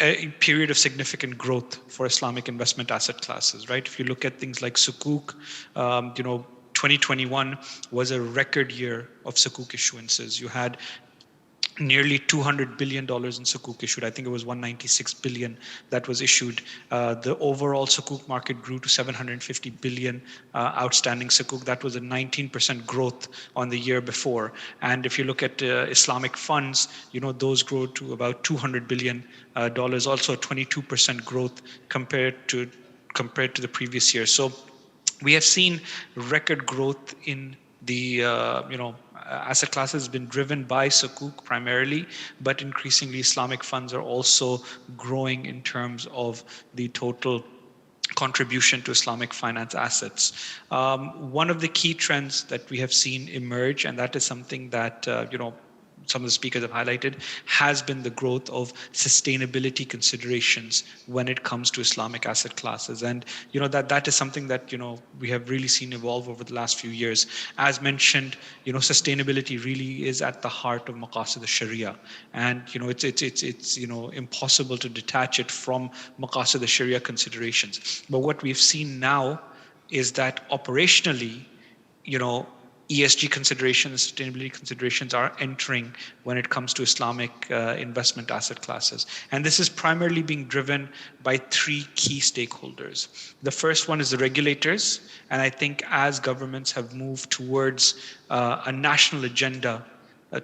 a period of significant growth for Islamic investment asset classes, right? If you look at things like sukuk, 2021 was a record year of sukuk issuances. You had nearly $200 billion in sukuk issued. I think it was 196 billion that was issued. The overall sukuk market grew to 750 billion outstanding sukuk. That was a 19% growth on the year before. And if you look at Islamic funds, those grew to about $200 billion, also a 22% growth compared to the previous year. So we have seen record growth in the asset class has been driven by sukuk primarily, but increasingly Islamic funds are also growing in terms of the total contribution to Islamic finance assets. One of the key trends that we have seen emerge, and that is something that some of the speakers have highlighted, has been the growth of sustainability considerations when it comes to Islamic asset classes. And that is something that we have really seen evolve over the last few years. As mentioned, sustainability really is at the heart of maqasid al-Sharia, and it's impossible to detach it from maqasid al-Sharia considerations. But what we've seen now is that operationally, ESG considerations, sustainability considerations are entering when it comes to Islamic investment asset classes. And this is primarily being driven by three key stakeholders. The first one is the regulators. And I think as governments have moved towards a national agenda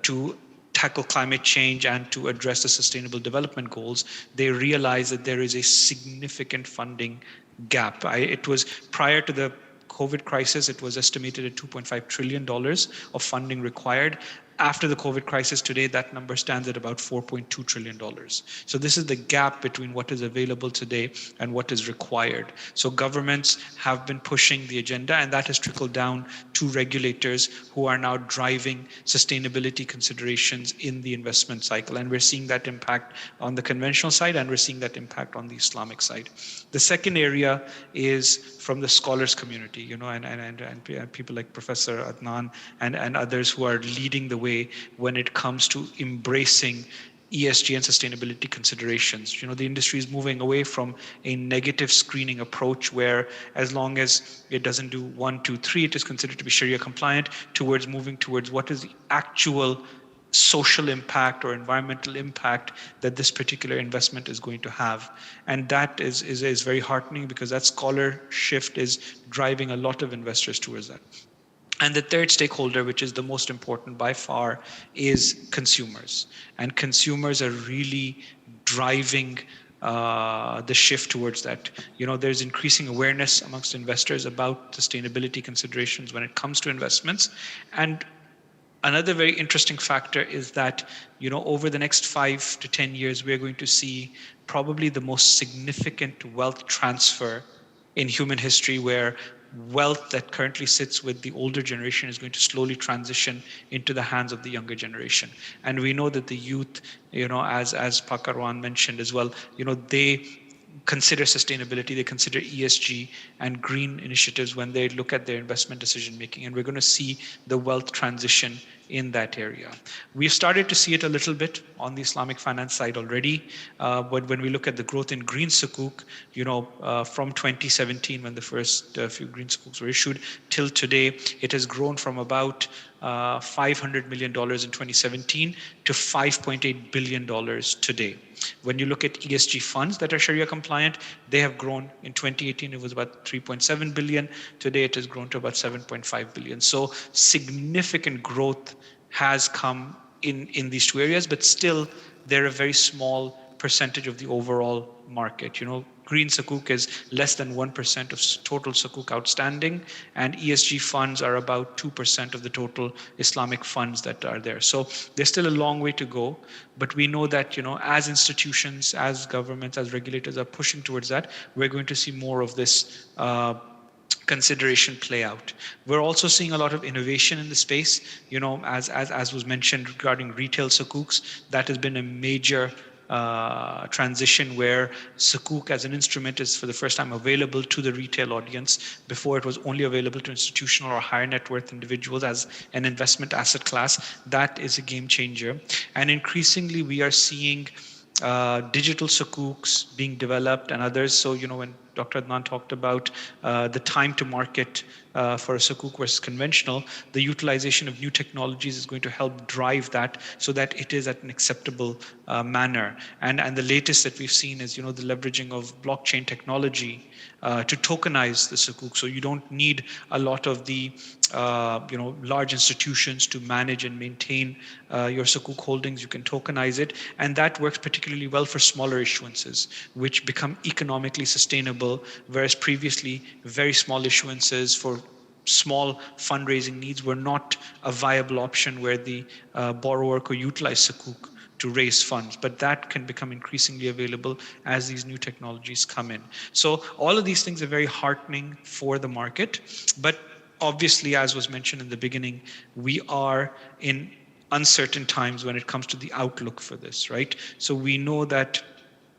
to tackle climate change and to address the sustainable development goals, they realize that there is a significant funding gap. It was prior to the COVID crisis, it was estimated at $2.5 trillion of funding required. After the COVID crisis today, that number stands at about $4.2 trillion. So this is the gap between what is available today and what is required. So governments have been pushing the agenda, and that has trickled down to regulators who are now driving sustainability considerations in the investment cycle. And we're seeing that impact on the conventional side, and we're seeing that impact on the Islamic side. The second area is from the scholars community, and people like Professor Adnan and others who are leading the way when it comes to embracing ESG and sustainability considerations. The industry is moving away from a negative screening approach where as long as it doesn't do 1, 2, 3, it is considered to be Sharia compliant, towards moving towards what is the actual social impact or environmental impact that this particular investment is going to have. And that is very heartening, because that scholar shift is driving a lot of investors towards that. And the third stakeholder, which is the most important by far, is consumers. And consumers are really driving the shift towards that. There's increasing awareness amongst investors about sustainability considerations when it comes to investments. And another very interesting factor is that, over the next 5 to 10 years, we're going to see probably the most significant wealth transfer in human history, where wealth that currently sits with the older generation is going to slowly transition into the hands of the younger generation. And we know that the youth, as Pakarwan mentioned as well, they consider sustainability, they consider ESG and green initiatives when they look at their investment decision making. And we're going to see the wealth transition in that area. We've started to see it a little bit on the Islamic finance side already, but when we look at the growth in green sukuk, from 2017, when the first few green sukuks were issued, till today, it has grown from about $500 million in 2017 to $5.8 billion today. When you look at ESG funds that are Sharia compliant, they have grown. In 2018, it was about 3.7 billion. Today, it has grown to about 7.5 billion. So significant growth has come in these two areas, but still, they're a very small percentage of the overall market. Green sukuk is less than 1% of total sukuk outstanding, and ESG funds are about 2% of the total Islamic funds that are there. So there's still a long way to go, but we know that, as institutions, as governments, as regulators are pushing towards that, we're going to see more of this consideration play out. We're also seeing a lot of innovation in the space, as was mentioned regarding retail sukuks. That has been a major transition where sukuk as an instrument is for the first time available to the retail audience. Before, it was only available to institutional or higher net worth individuals as an investment asset class. That is a game changer. And increasingly, we are seeing digital sukuks being developed and others. So, when Dr. Adnan talked about the time to market for a sukuk versus conventional, the utilization of new technologies is going to help drive that so that it is at an acceptable manner. And the latest that we've seen is, the leveraging of blockchain technology to tokenize the sukuk. So you don't need a lot of the large institutions to manage and maintain your sukuk holdings. You can tokenize it, and that works particularly well for smaller issuances, which become economically sustainable, whereas previously very small issuances for small fundraising needs were not a viable option, where the borrower could utilize sukuk to raise funds, but that can become increasingly available as these new technologies come in. So all of these things are very heartening for the market, but obviously, as was mentioned in the beginning, we are in uncertain times when it comes to the outlook for this, right? So we know that,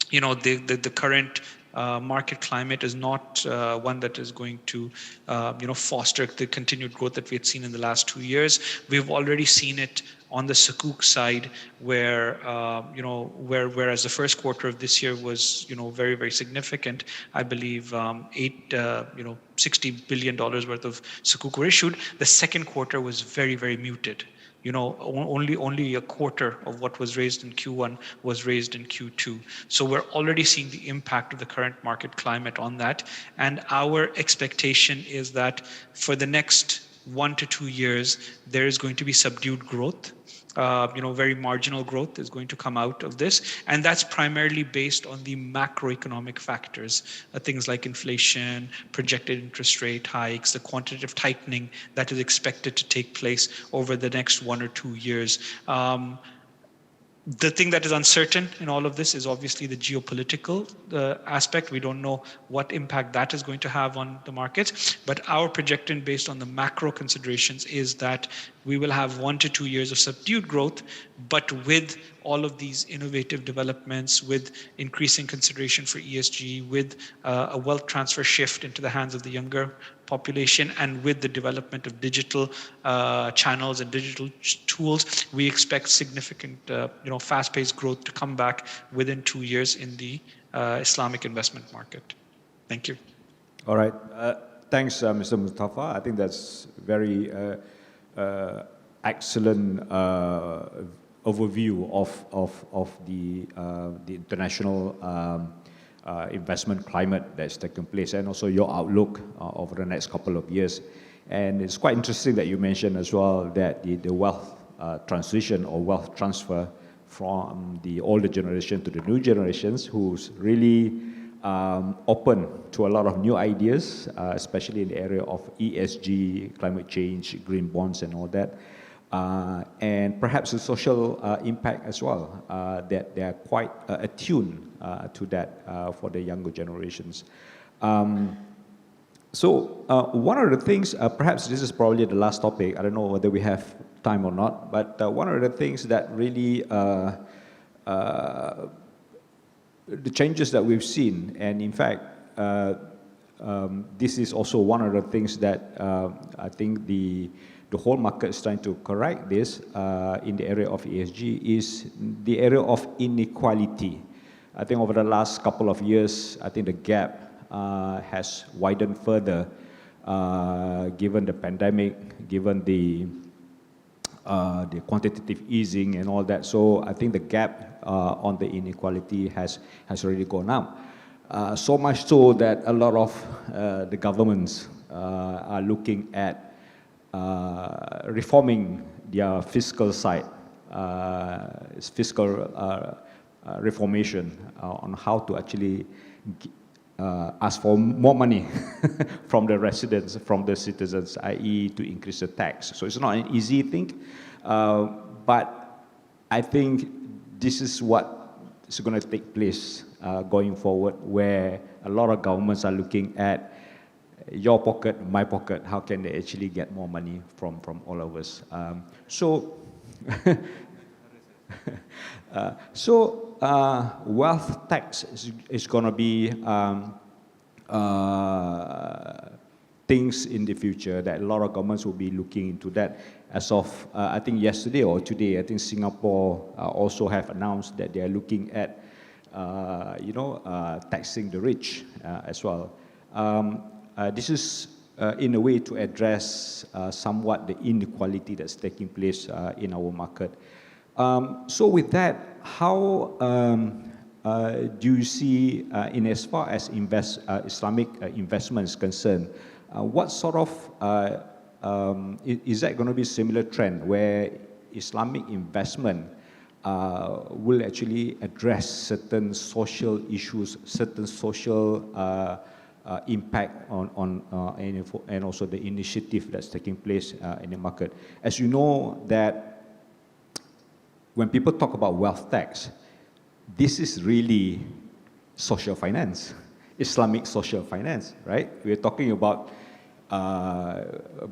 the current market climate is not one that is going to, foster the continued growth that we had seen in the last 2 years. We've already seen it on the sukuk side, where, whereas the first quarter of this year was, very, very significant. I believe $60 billion worth of sukuk were issued. The second quarter was very, very muted. Only a quarter of what was raised in Q1 was raised in Q2. So we're already seeing the impact of the current market climate on that. And our expectation is that for the next 1 to 2 years, there is going to be subdued growth. Very marginal growth is going to come out of this. And that's primarily based on the macroeconomic factors, things like inflation, projected interest rate hikes, the quantitative tightening that is expected to take place over the next 1 or 2 years. The thing that is uncertain in all of this is obviously the geopolitical aspect. We don't know what impact that is going to have on the markets, but our projection based on the macro considerations is that we will have 1 to 2 years of subdued growth, but with all of these innovative developments, with increasing consideration for ESG, with a wealth transfer shift into the hands of the younger population, and with the development of digital channels and digital tools, we expect significant, fast-paced growth to come back within 2 years in the Islamic investment market. Thank you. All right. Thanks, Mr. Mustafa. I think that's very excellent overview of the international investment climate that's taken place, and also your outlook over the next couple of years. And it's quite interesting that you mentioned as well that the wealth transition or wealth transfer from the older generation to the new generations, who's really open to a lot of new ideas, especially in the area of ESG, climate change, green bonds and all that. And perhaps the social impact as well, that they are quite attuned to that for the younger generations. So one of the things, perhaps this is probably the last topic, I don't know whether we have time or not, but one of the things that really, the changes that we've seen, and in fact, this is also one of the things that I think the whole market is trying to correct this in the area of ESG, is the area of inequality. I think over the last couple of years, I think the gap has widened further given the pandemic, given the quantitative easing and all that. So I think the gap on the inequality has already gone up. So much so that a lot of the governments are looking at reforming their fiscal side, fiscal reformation on how to actually ask for more money from the residents, from the citizens, i.e. to increase the tax. So it's not an easy thing, but I think this is what is going to take place going forward, where a lot of governments are looking at your pocket, my pocket, how can they actually get more money from all of us. Wealth tax is going to be things in the future that a lot of governments will be looking into that. As of, I think yesterday or today, I think Singapore also have announced that they are looking at, taxing the rich as well. This is in a way to address somewhat the inequality that's taking place in our market. So with that, how do you see, in as far as Islamic investment is concerned, what sort of, is that going to be a similar trend where Islamic investment will actually address certain social issues, certain social impact on and also the initiative that's taking place in the market? As you know that when people talk about wealth tax, this is really social finance, Islamic social finance, right? We're talking about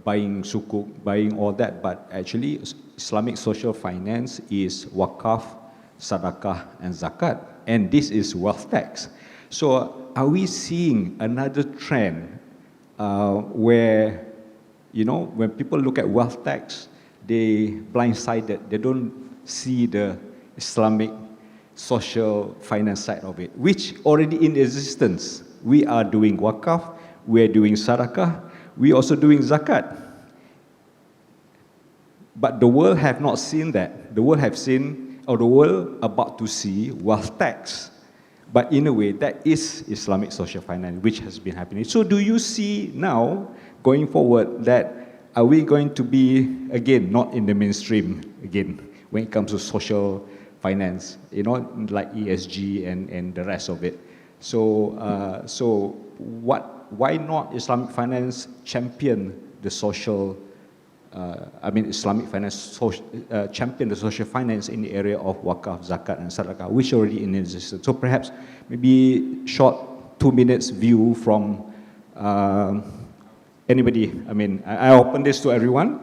buying sukuk, buying all that, but actually Islamic social finance is wakaf, sadaqah, and zakat, and this is wealth tax. So are we seeing another trend where, when people look at wealth tax, they blindsided, they don't see the Islamic social finance side of it, which already in existence. We are doing wakaf, we are doing sadaqah, we are also doing zakat. But the world have not seen that. The world have seen, or the world about to see wealth tax. But in a way, that is Islamic social finance, which has been happening. So do you see now, going forward, that are we going to be, again, not in the mainstream, again, when it comes to social finance, like ESG and the rest of it? So, why not Islamic finance champion the social, Islamic finance champion the social finance in the area of wakaf, zakat, and sadaqah, which already in existence? So perhaps maybe short 2 minutes view from anybody. I open this to everyone.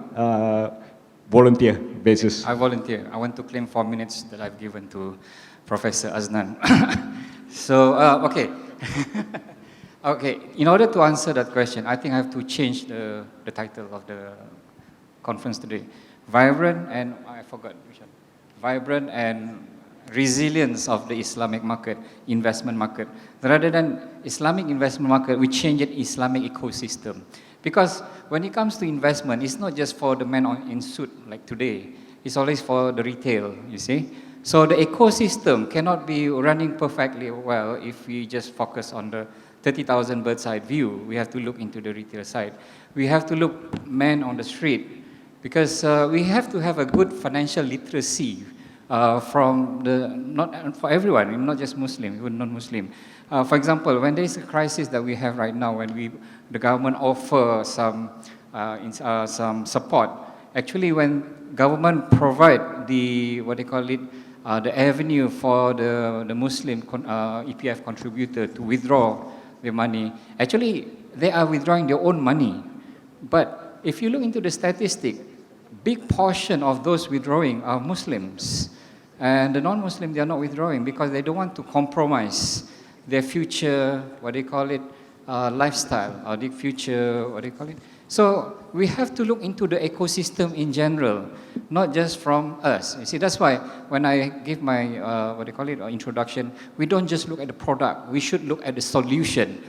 Volunteer basis. I volunteer. I want to claim 4 minutes that I've given to Professor Aznan. So, okay. Okay, in order to answer that question, I think I have to change the title of the conference today. Vibrant and, I forgot which one. Vibrant and resilience of the Islamic market, investment market. Rather than Islamic investment market, we change it Islamic ecosystem. Because when it comes to investment, it's not just for the man in suit like today. is always for the retail, you see. So the ecosystem cannot be running perfectly well if we just focus on the 30,000 bird's eye view. We have to look into the retail side. We have to look man on the street, because we have to have a good financial literacy from the, not for everyone, not just Muslim, even non-Muslim. For example, when there is a crisis that we have right now, when the government offer some support, actually when government provide the, what they call it, the avenue for the Muslim EPF contributor to withdraw their money, actually they are withdrawing their own money. But if you look into the statistic, big portion of those withdrawing are Muslims. And the non-Muslim, they are not withdrawing because they don't want to compromise their future, what they call it, lifestyle, or the future, what they call it. So we have to look into the ecosystem in general, not just from us. You see, that's why when I give my, what they call it, introduction, we don't just look at the product, we should look at the solution.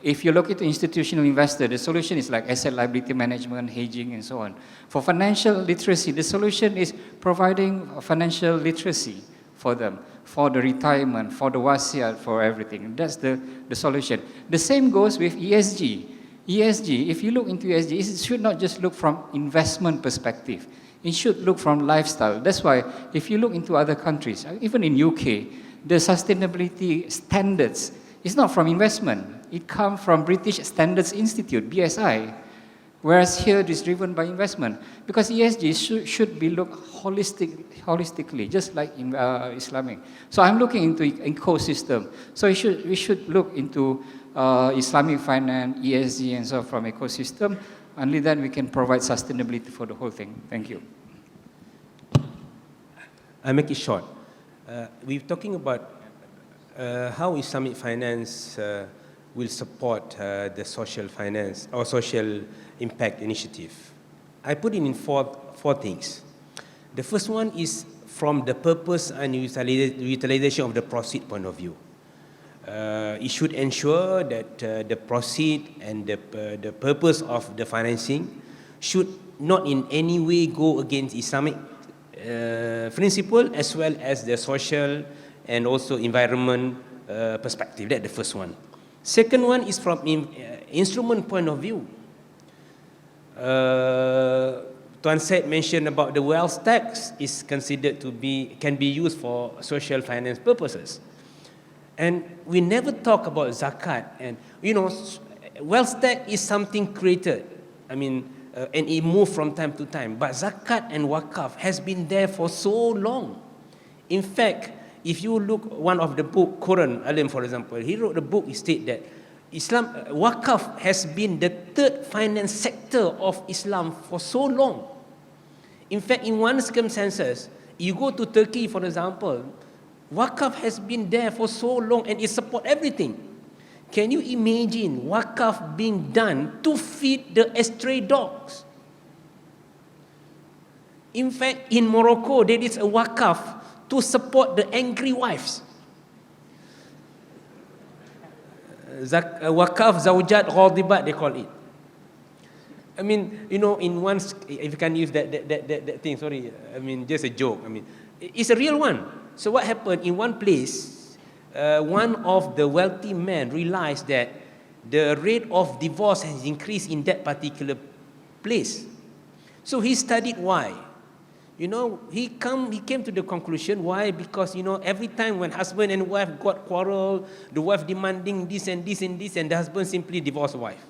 If you look at the institutional investor, the solution is like asset liability management, hedging, and so on. For financial literacy, the solution is providing financial literacy for them, for the retirement, for the wasiat, for everything. That's the solution. The same goes with ESG. ESG, if you look into ESG, it should not just look from investment perspective. It should look from lifestyle. That's why if you look into other countries, even in UK, the sustainability standards is not from investment. It comes from British Standards Institute, BSI, whereas here it is driven by investment. Because ESG should be looked holistically, just like in Islamic. So I'm looking into ecosystem. So we should look into Islamic finance, ESG, and so from ecosystem. Only then we can provide sustainability for the whole thing. Thank you. I make it short. We're talking about how Islamic finance will support the social finance or social impact initiative. I put it in four things. The first one is from the purpose and utilization of the proceed point of view. It should ensure that the proceed and the purpose of the financing should not in any way go against Islamic principle as well as the social and also environment perspective. That's the first one. Second one is from instrument point of view. Tuan Said mentioned about the wealth tax is considered to be, can be used for social finance purposes. And we never talk about zakat. And you know, wealth tax is something created. I mean, and it moves from time to time. But zakat and wakaf has been there for so long. In fact, if you look one of the book, Quran Alim, for example, he wrote a book, he stated that Islam, wakaf has been the third finance sector of Islam for so long. In fact, in one circumstances, you go to Turkey, for example, wakaf has been there for so long and it supports everything. Can you imagine wakaf being done to feed the stray dogs? In fact, in Morocco, there is a wakaf to support the angry wives. Wakaf Zawjat Ghadibat, they call it. I mean, you know, in one, if you can use that thing, sorry, I mean, just a joke. I mean, it's a real one. So what happened, in one place, one of the wealthy men realized that the rate of divorce has increased in that particular place. So he studied why. You know, he came to the conclusion, why? Because, you know, every time when husband and wife got quarrel, the wife demanding this and this and this, and the husband simply divorced the wife.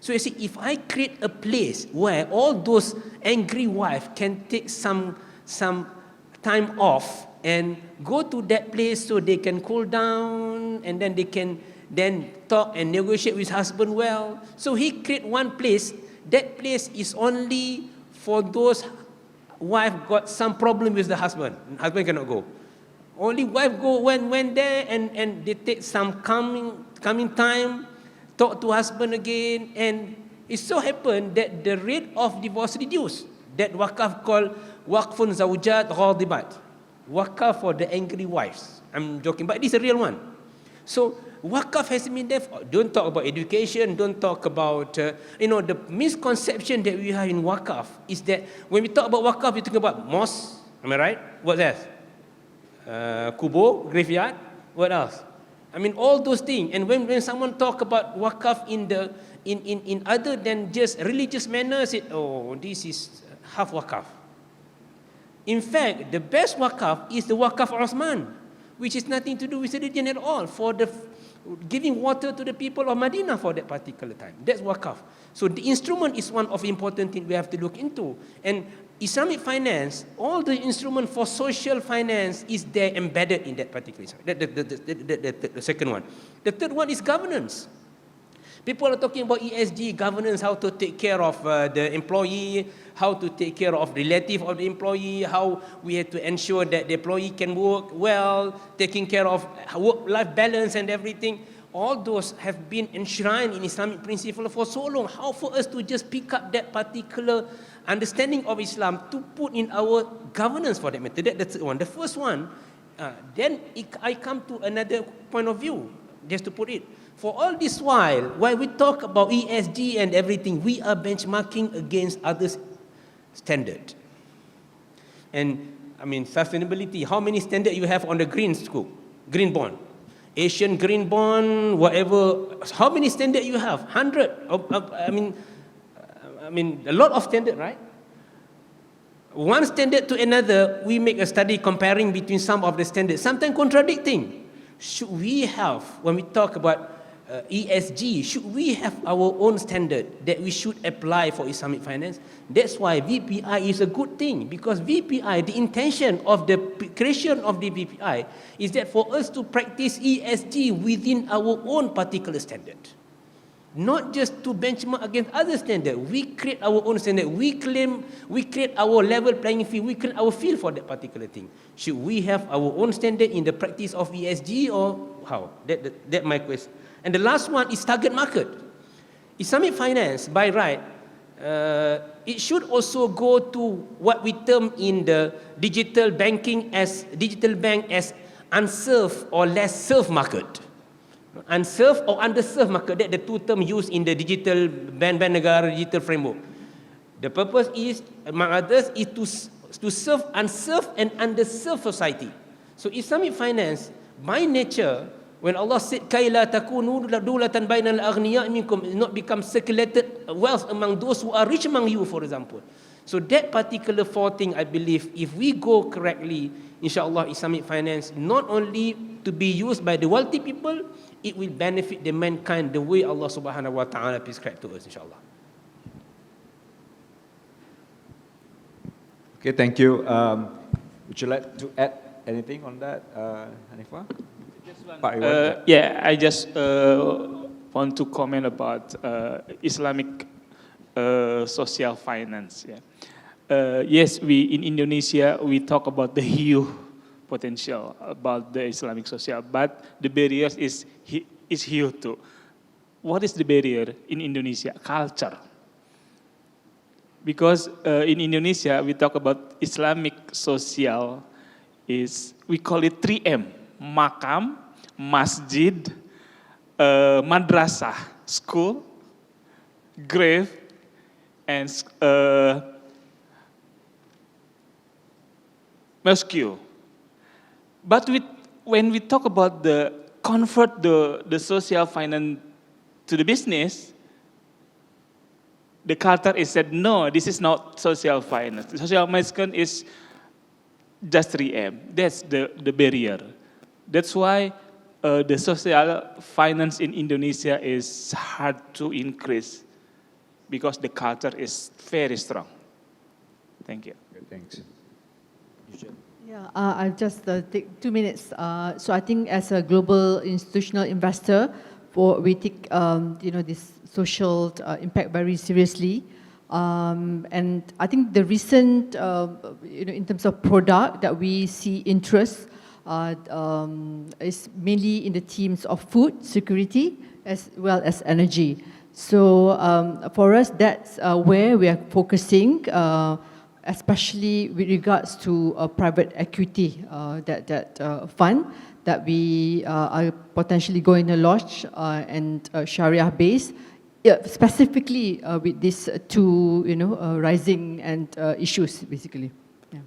So you see, if I create a place where all those angry wives can take some time off and go to that place so they can cool down, and then they can then talk and negotiate with husband well. So he create one place. That place is only for those wife got some problem with the husband. Husband cannot go. Only wife go went there and they take some coming time, talk to husband again, and it so happened that the rate of divorce reduced. That wakaf called Waqfun Zawjat Ghadibat. Wakaf for the angry wives. I'm joking, but this is a real one. So wakaf has been there. Don't talk about education. Don't talk about, you know, the misconception that we have in wakaf is that when we talk about wakaf, we talk about mosque, Am I right? What else? Kubur, graveyard. What else? I mean, all those things. And when someone talk about wakaf in other than just religious manners, this is half wakaf. In fact, the best wakaf is the wakaf Osman, which is nothing to do with religion at all, for the giving water to the people of Medina for that particular time. That's wakaf. So the instrument is one of important things we have to look into. And Islamic finance, all the instrument for social finance is there embedded in that particular. The second one. The third one is governance. People are talking about ESG, governance, how to take care of the employee, how to take care of relative of the employee, how we have to ensure that the employee can work well, taking care of work-life balance and everything. All those have been enshrined in Islamic principle for so long. How for us to just pick up that particular understanding of Islam to put in our governance for that matter? That's the one. The first one, I come to another point of view, just to put it. For all this while we talk about ESG and everything, we are benchmarking against others' standard. And I mean, sustainability, how many standards you have on the green bond? Asian green bond, whatever, how many standards you have? 100. I mean, a lot of standard, right? One standard to another, we make a study comparing between some of the standards, sometimes contradicting. Should we have, when we talk about ESG, should we have our own standard that we should apply for Islamic finance? That's why VPI is a good thing, because VPI, the intention of the creation of the VPI is that for us to practice ESG within our own particular standard. Not just to benchmark against other standards. We create our own standard. We create our level playing field. We create our field for that particular thing. Should we have our own standard in the practice of ESG or how? That's my question. And the last one is target market. Islamic finance, by right, it should also go to what we term in the digital bank as unserved or less served market. Unserved or underserved market, that the two terms used in the digital bank negara digital framework. The purpose is, among others, is to serve unserved and underserved society. So Islamic finance, by nature, when Allah said, "Kay la takunu dulatan bainal aghniya minkum," not become circulated wealth among those who are rich among you, for example. So that particular four thing, I believe, if we go correctly, inshallah, Islamic finance, not only to be used by the wealthy people, it will benefit the mankind the way Allah subhanahu wa ta'ala prescribed to us, inshallah. Okay, thank you. Would you like to add anything on that, Hanifah? Pak Iwan? I just want to comment about Islamic social finance. Yes, we in Indonesia, we talk about the huge potential about the Islamic social, but the barriers is huge too. What is the barrier in Indonesia? Culture. Because in Indonesia, we talk about Islamic social we call it 3M: makam, masjid, madrasah, school, grave, and mosque. But when we talk about convert the social finance to the business, the culture is said, no, this is not social finance. The social finance is just 3M. That's the barrier. That's why the social finance in Indonesia is hard to increase, because the culture is very strong. Thank you. Okay, thanks. Yeah, I'll just take 2 minutes. So I think as a global institutional investor, we take this social impact very seriously. And I think the recent, in terms of product that we see interest is mainly in the themes of food security as well as energy. So for us, that's where we are focusing, especially with regards to private equity that fund that we are potentially going to launch and Sharia-based, specifically with these two, rising and issues basically. Yeah.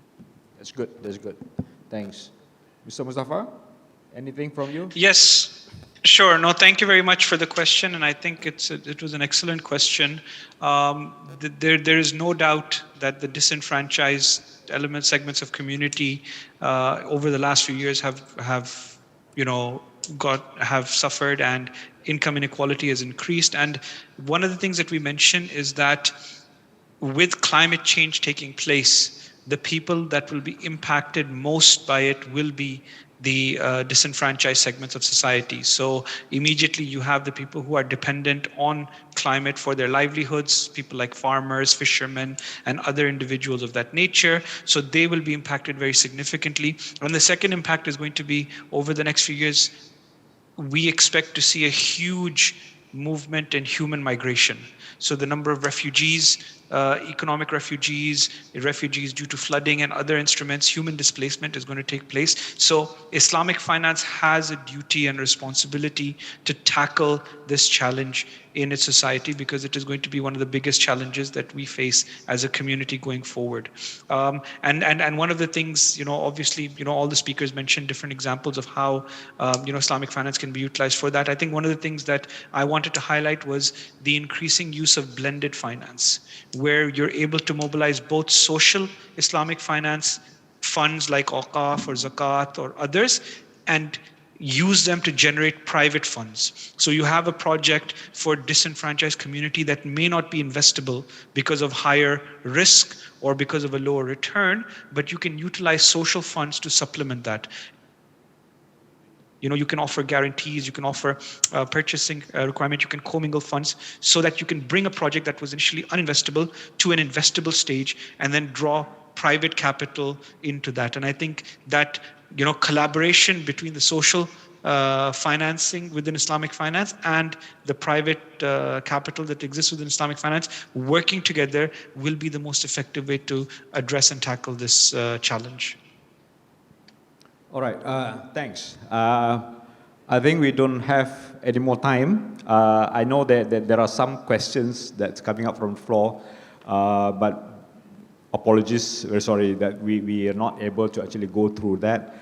That's good. That's good. Thanks. Mr. Mustafa, anything from you? Yes, sure. No, thank you very much for the question, and I think it was an excellent question. There is no doubt that the disenfranchised segments of community over the last few years have you know have suffered, and income inequality has increased. And one of the things that we mention is that with climate change taking place, the people that will be impacted most by it will be the disenfranchised segments of society. So immediately you have the people who are dependent on climate for their livelihoods, people like farmers, fishermen, and other individuals of that nature. So they will be impacted very significantly. And the second impact is going to be over the next few years, we expect to see a huge movement in human migration. So the number of refugees, economic refugees, refugees due to flooding and other instruments, human displacement is going to take place. So Islamic finance has a duty and responsibility to tackle this challenge in its society, because it is going to be one of the biggest challenges that we face as a community going forward. And one of the things, obviously, all the speakers mentioned different examples of how, Islamic finance can be utilized for that. I think one of the things that I wanted to highlight was the increasing use of blended finance, where you're able to mobilize both social Islamic finance funds like Awqaf or Zakat or others, and use them to generate private funds. So you have a project for disenfranchised community that may not be investable because of higher risk or because of a lower return, but you can utilize social funds to supplement that. You can offer guarantees, you can offer purchasing requirement, you can commingle funds so that you can bring a project that was initially uninvestable to an investable stage and then draw private capital into that. And I think that collaboration between the social financing within Islamic finance and the private capital that exists within Islamic finance, working together will be the most effective way to address and tackle this challenge. All right, thanks. I think we don't have any more time. I know that there are some questions that's coming up from the floor, but apologies, very sorry that we are not able to actually go through that.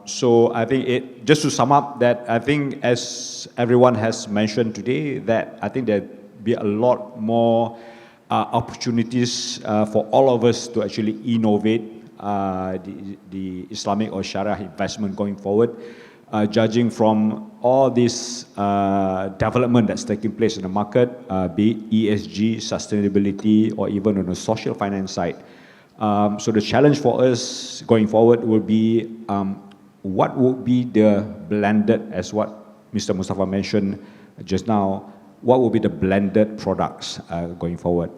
So I think just to sum up that, I think as everyone has mentioned today, that I think there'll be a lot more opportunities for all of us to actually innovate the Islamic or Sharia investment going forward, judging from all this development that's taking place in the market, be it ESG, sustainability, or even on the social finance side. So the challenge for us going forward will be what would be the blended, as what Mr. Mustafa mentioned just now, what will be the blended products going forward?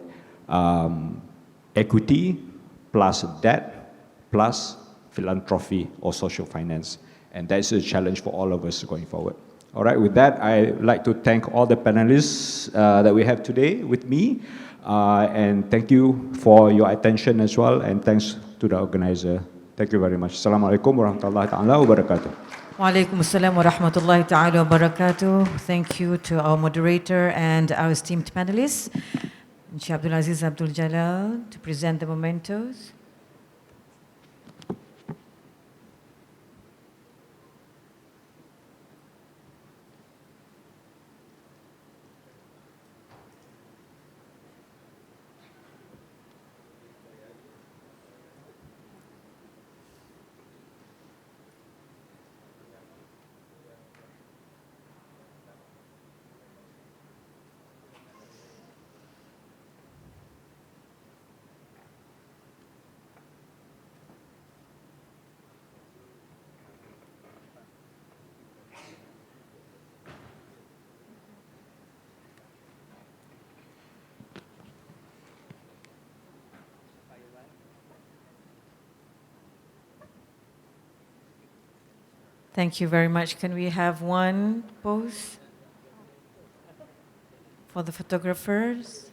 Equity plus debt plus philanthropy or social finance. And that's a challenge for all of us going forward. All right, with that, I'd like to thank all the panelists that we have today with me. And thank you for your attention as well. And thanks to the organizer. Thank you very much. Assalamualaikum warahmatullahi ta'ala wabarakatuh. Walaikum assalam wa rahmatullahi ta'ala wa barakatuh. Thank you to our moderator and our esteemed panelists. Sheikh Abdul Aziz Abdul Jalal to present the mementos. Thank you very much. Can we have one pose for the photographers?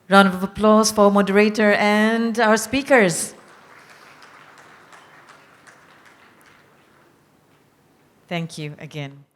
Round of applause for moderator and our speakers. Thank you again.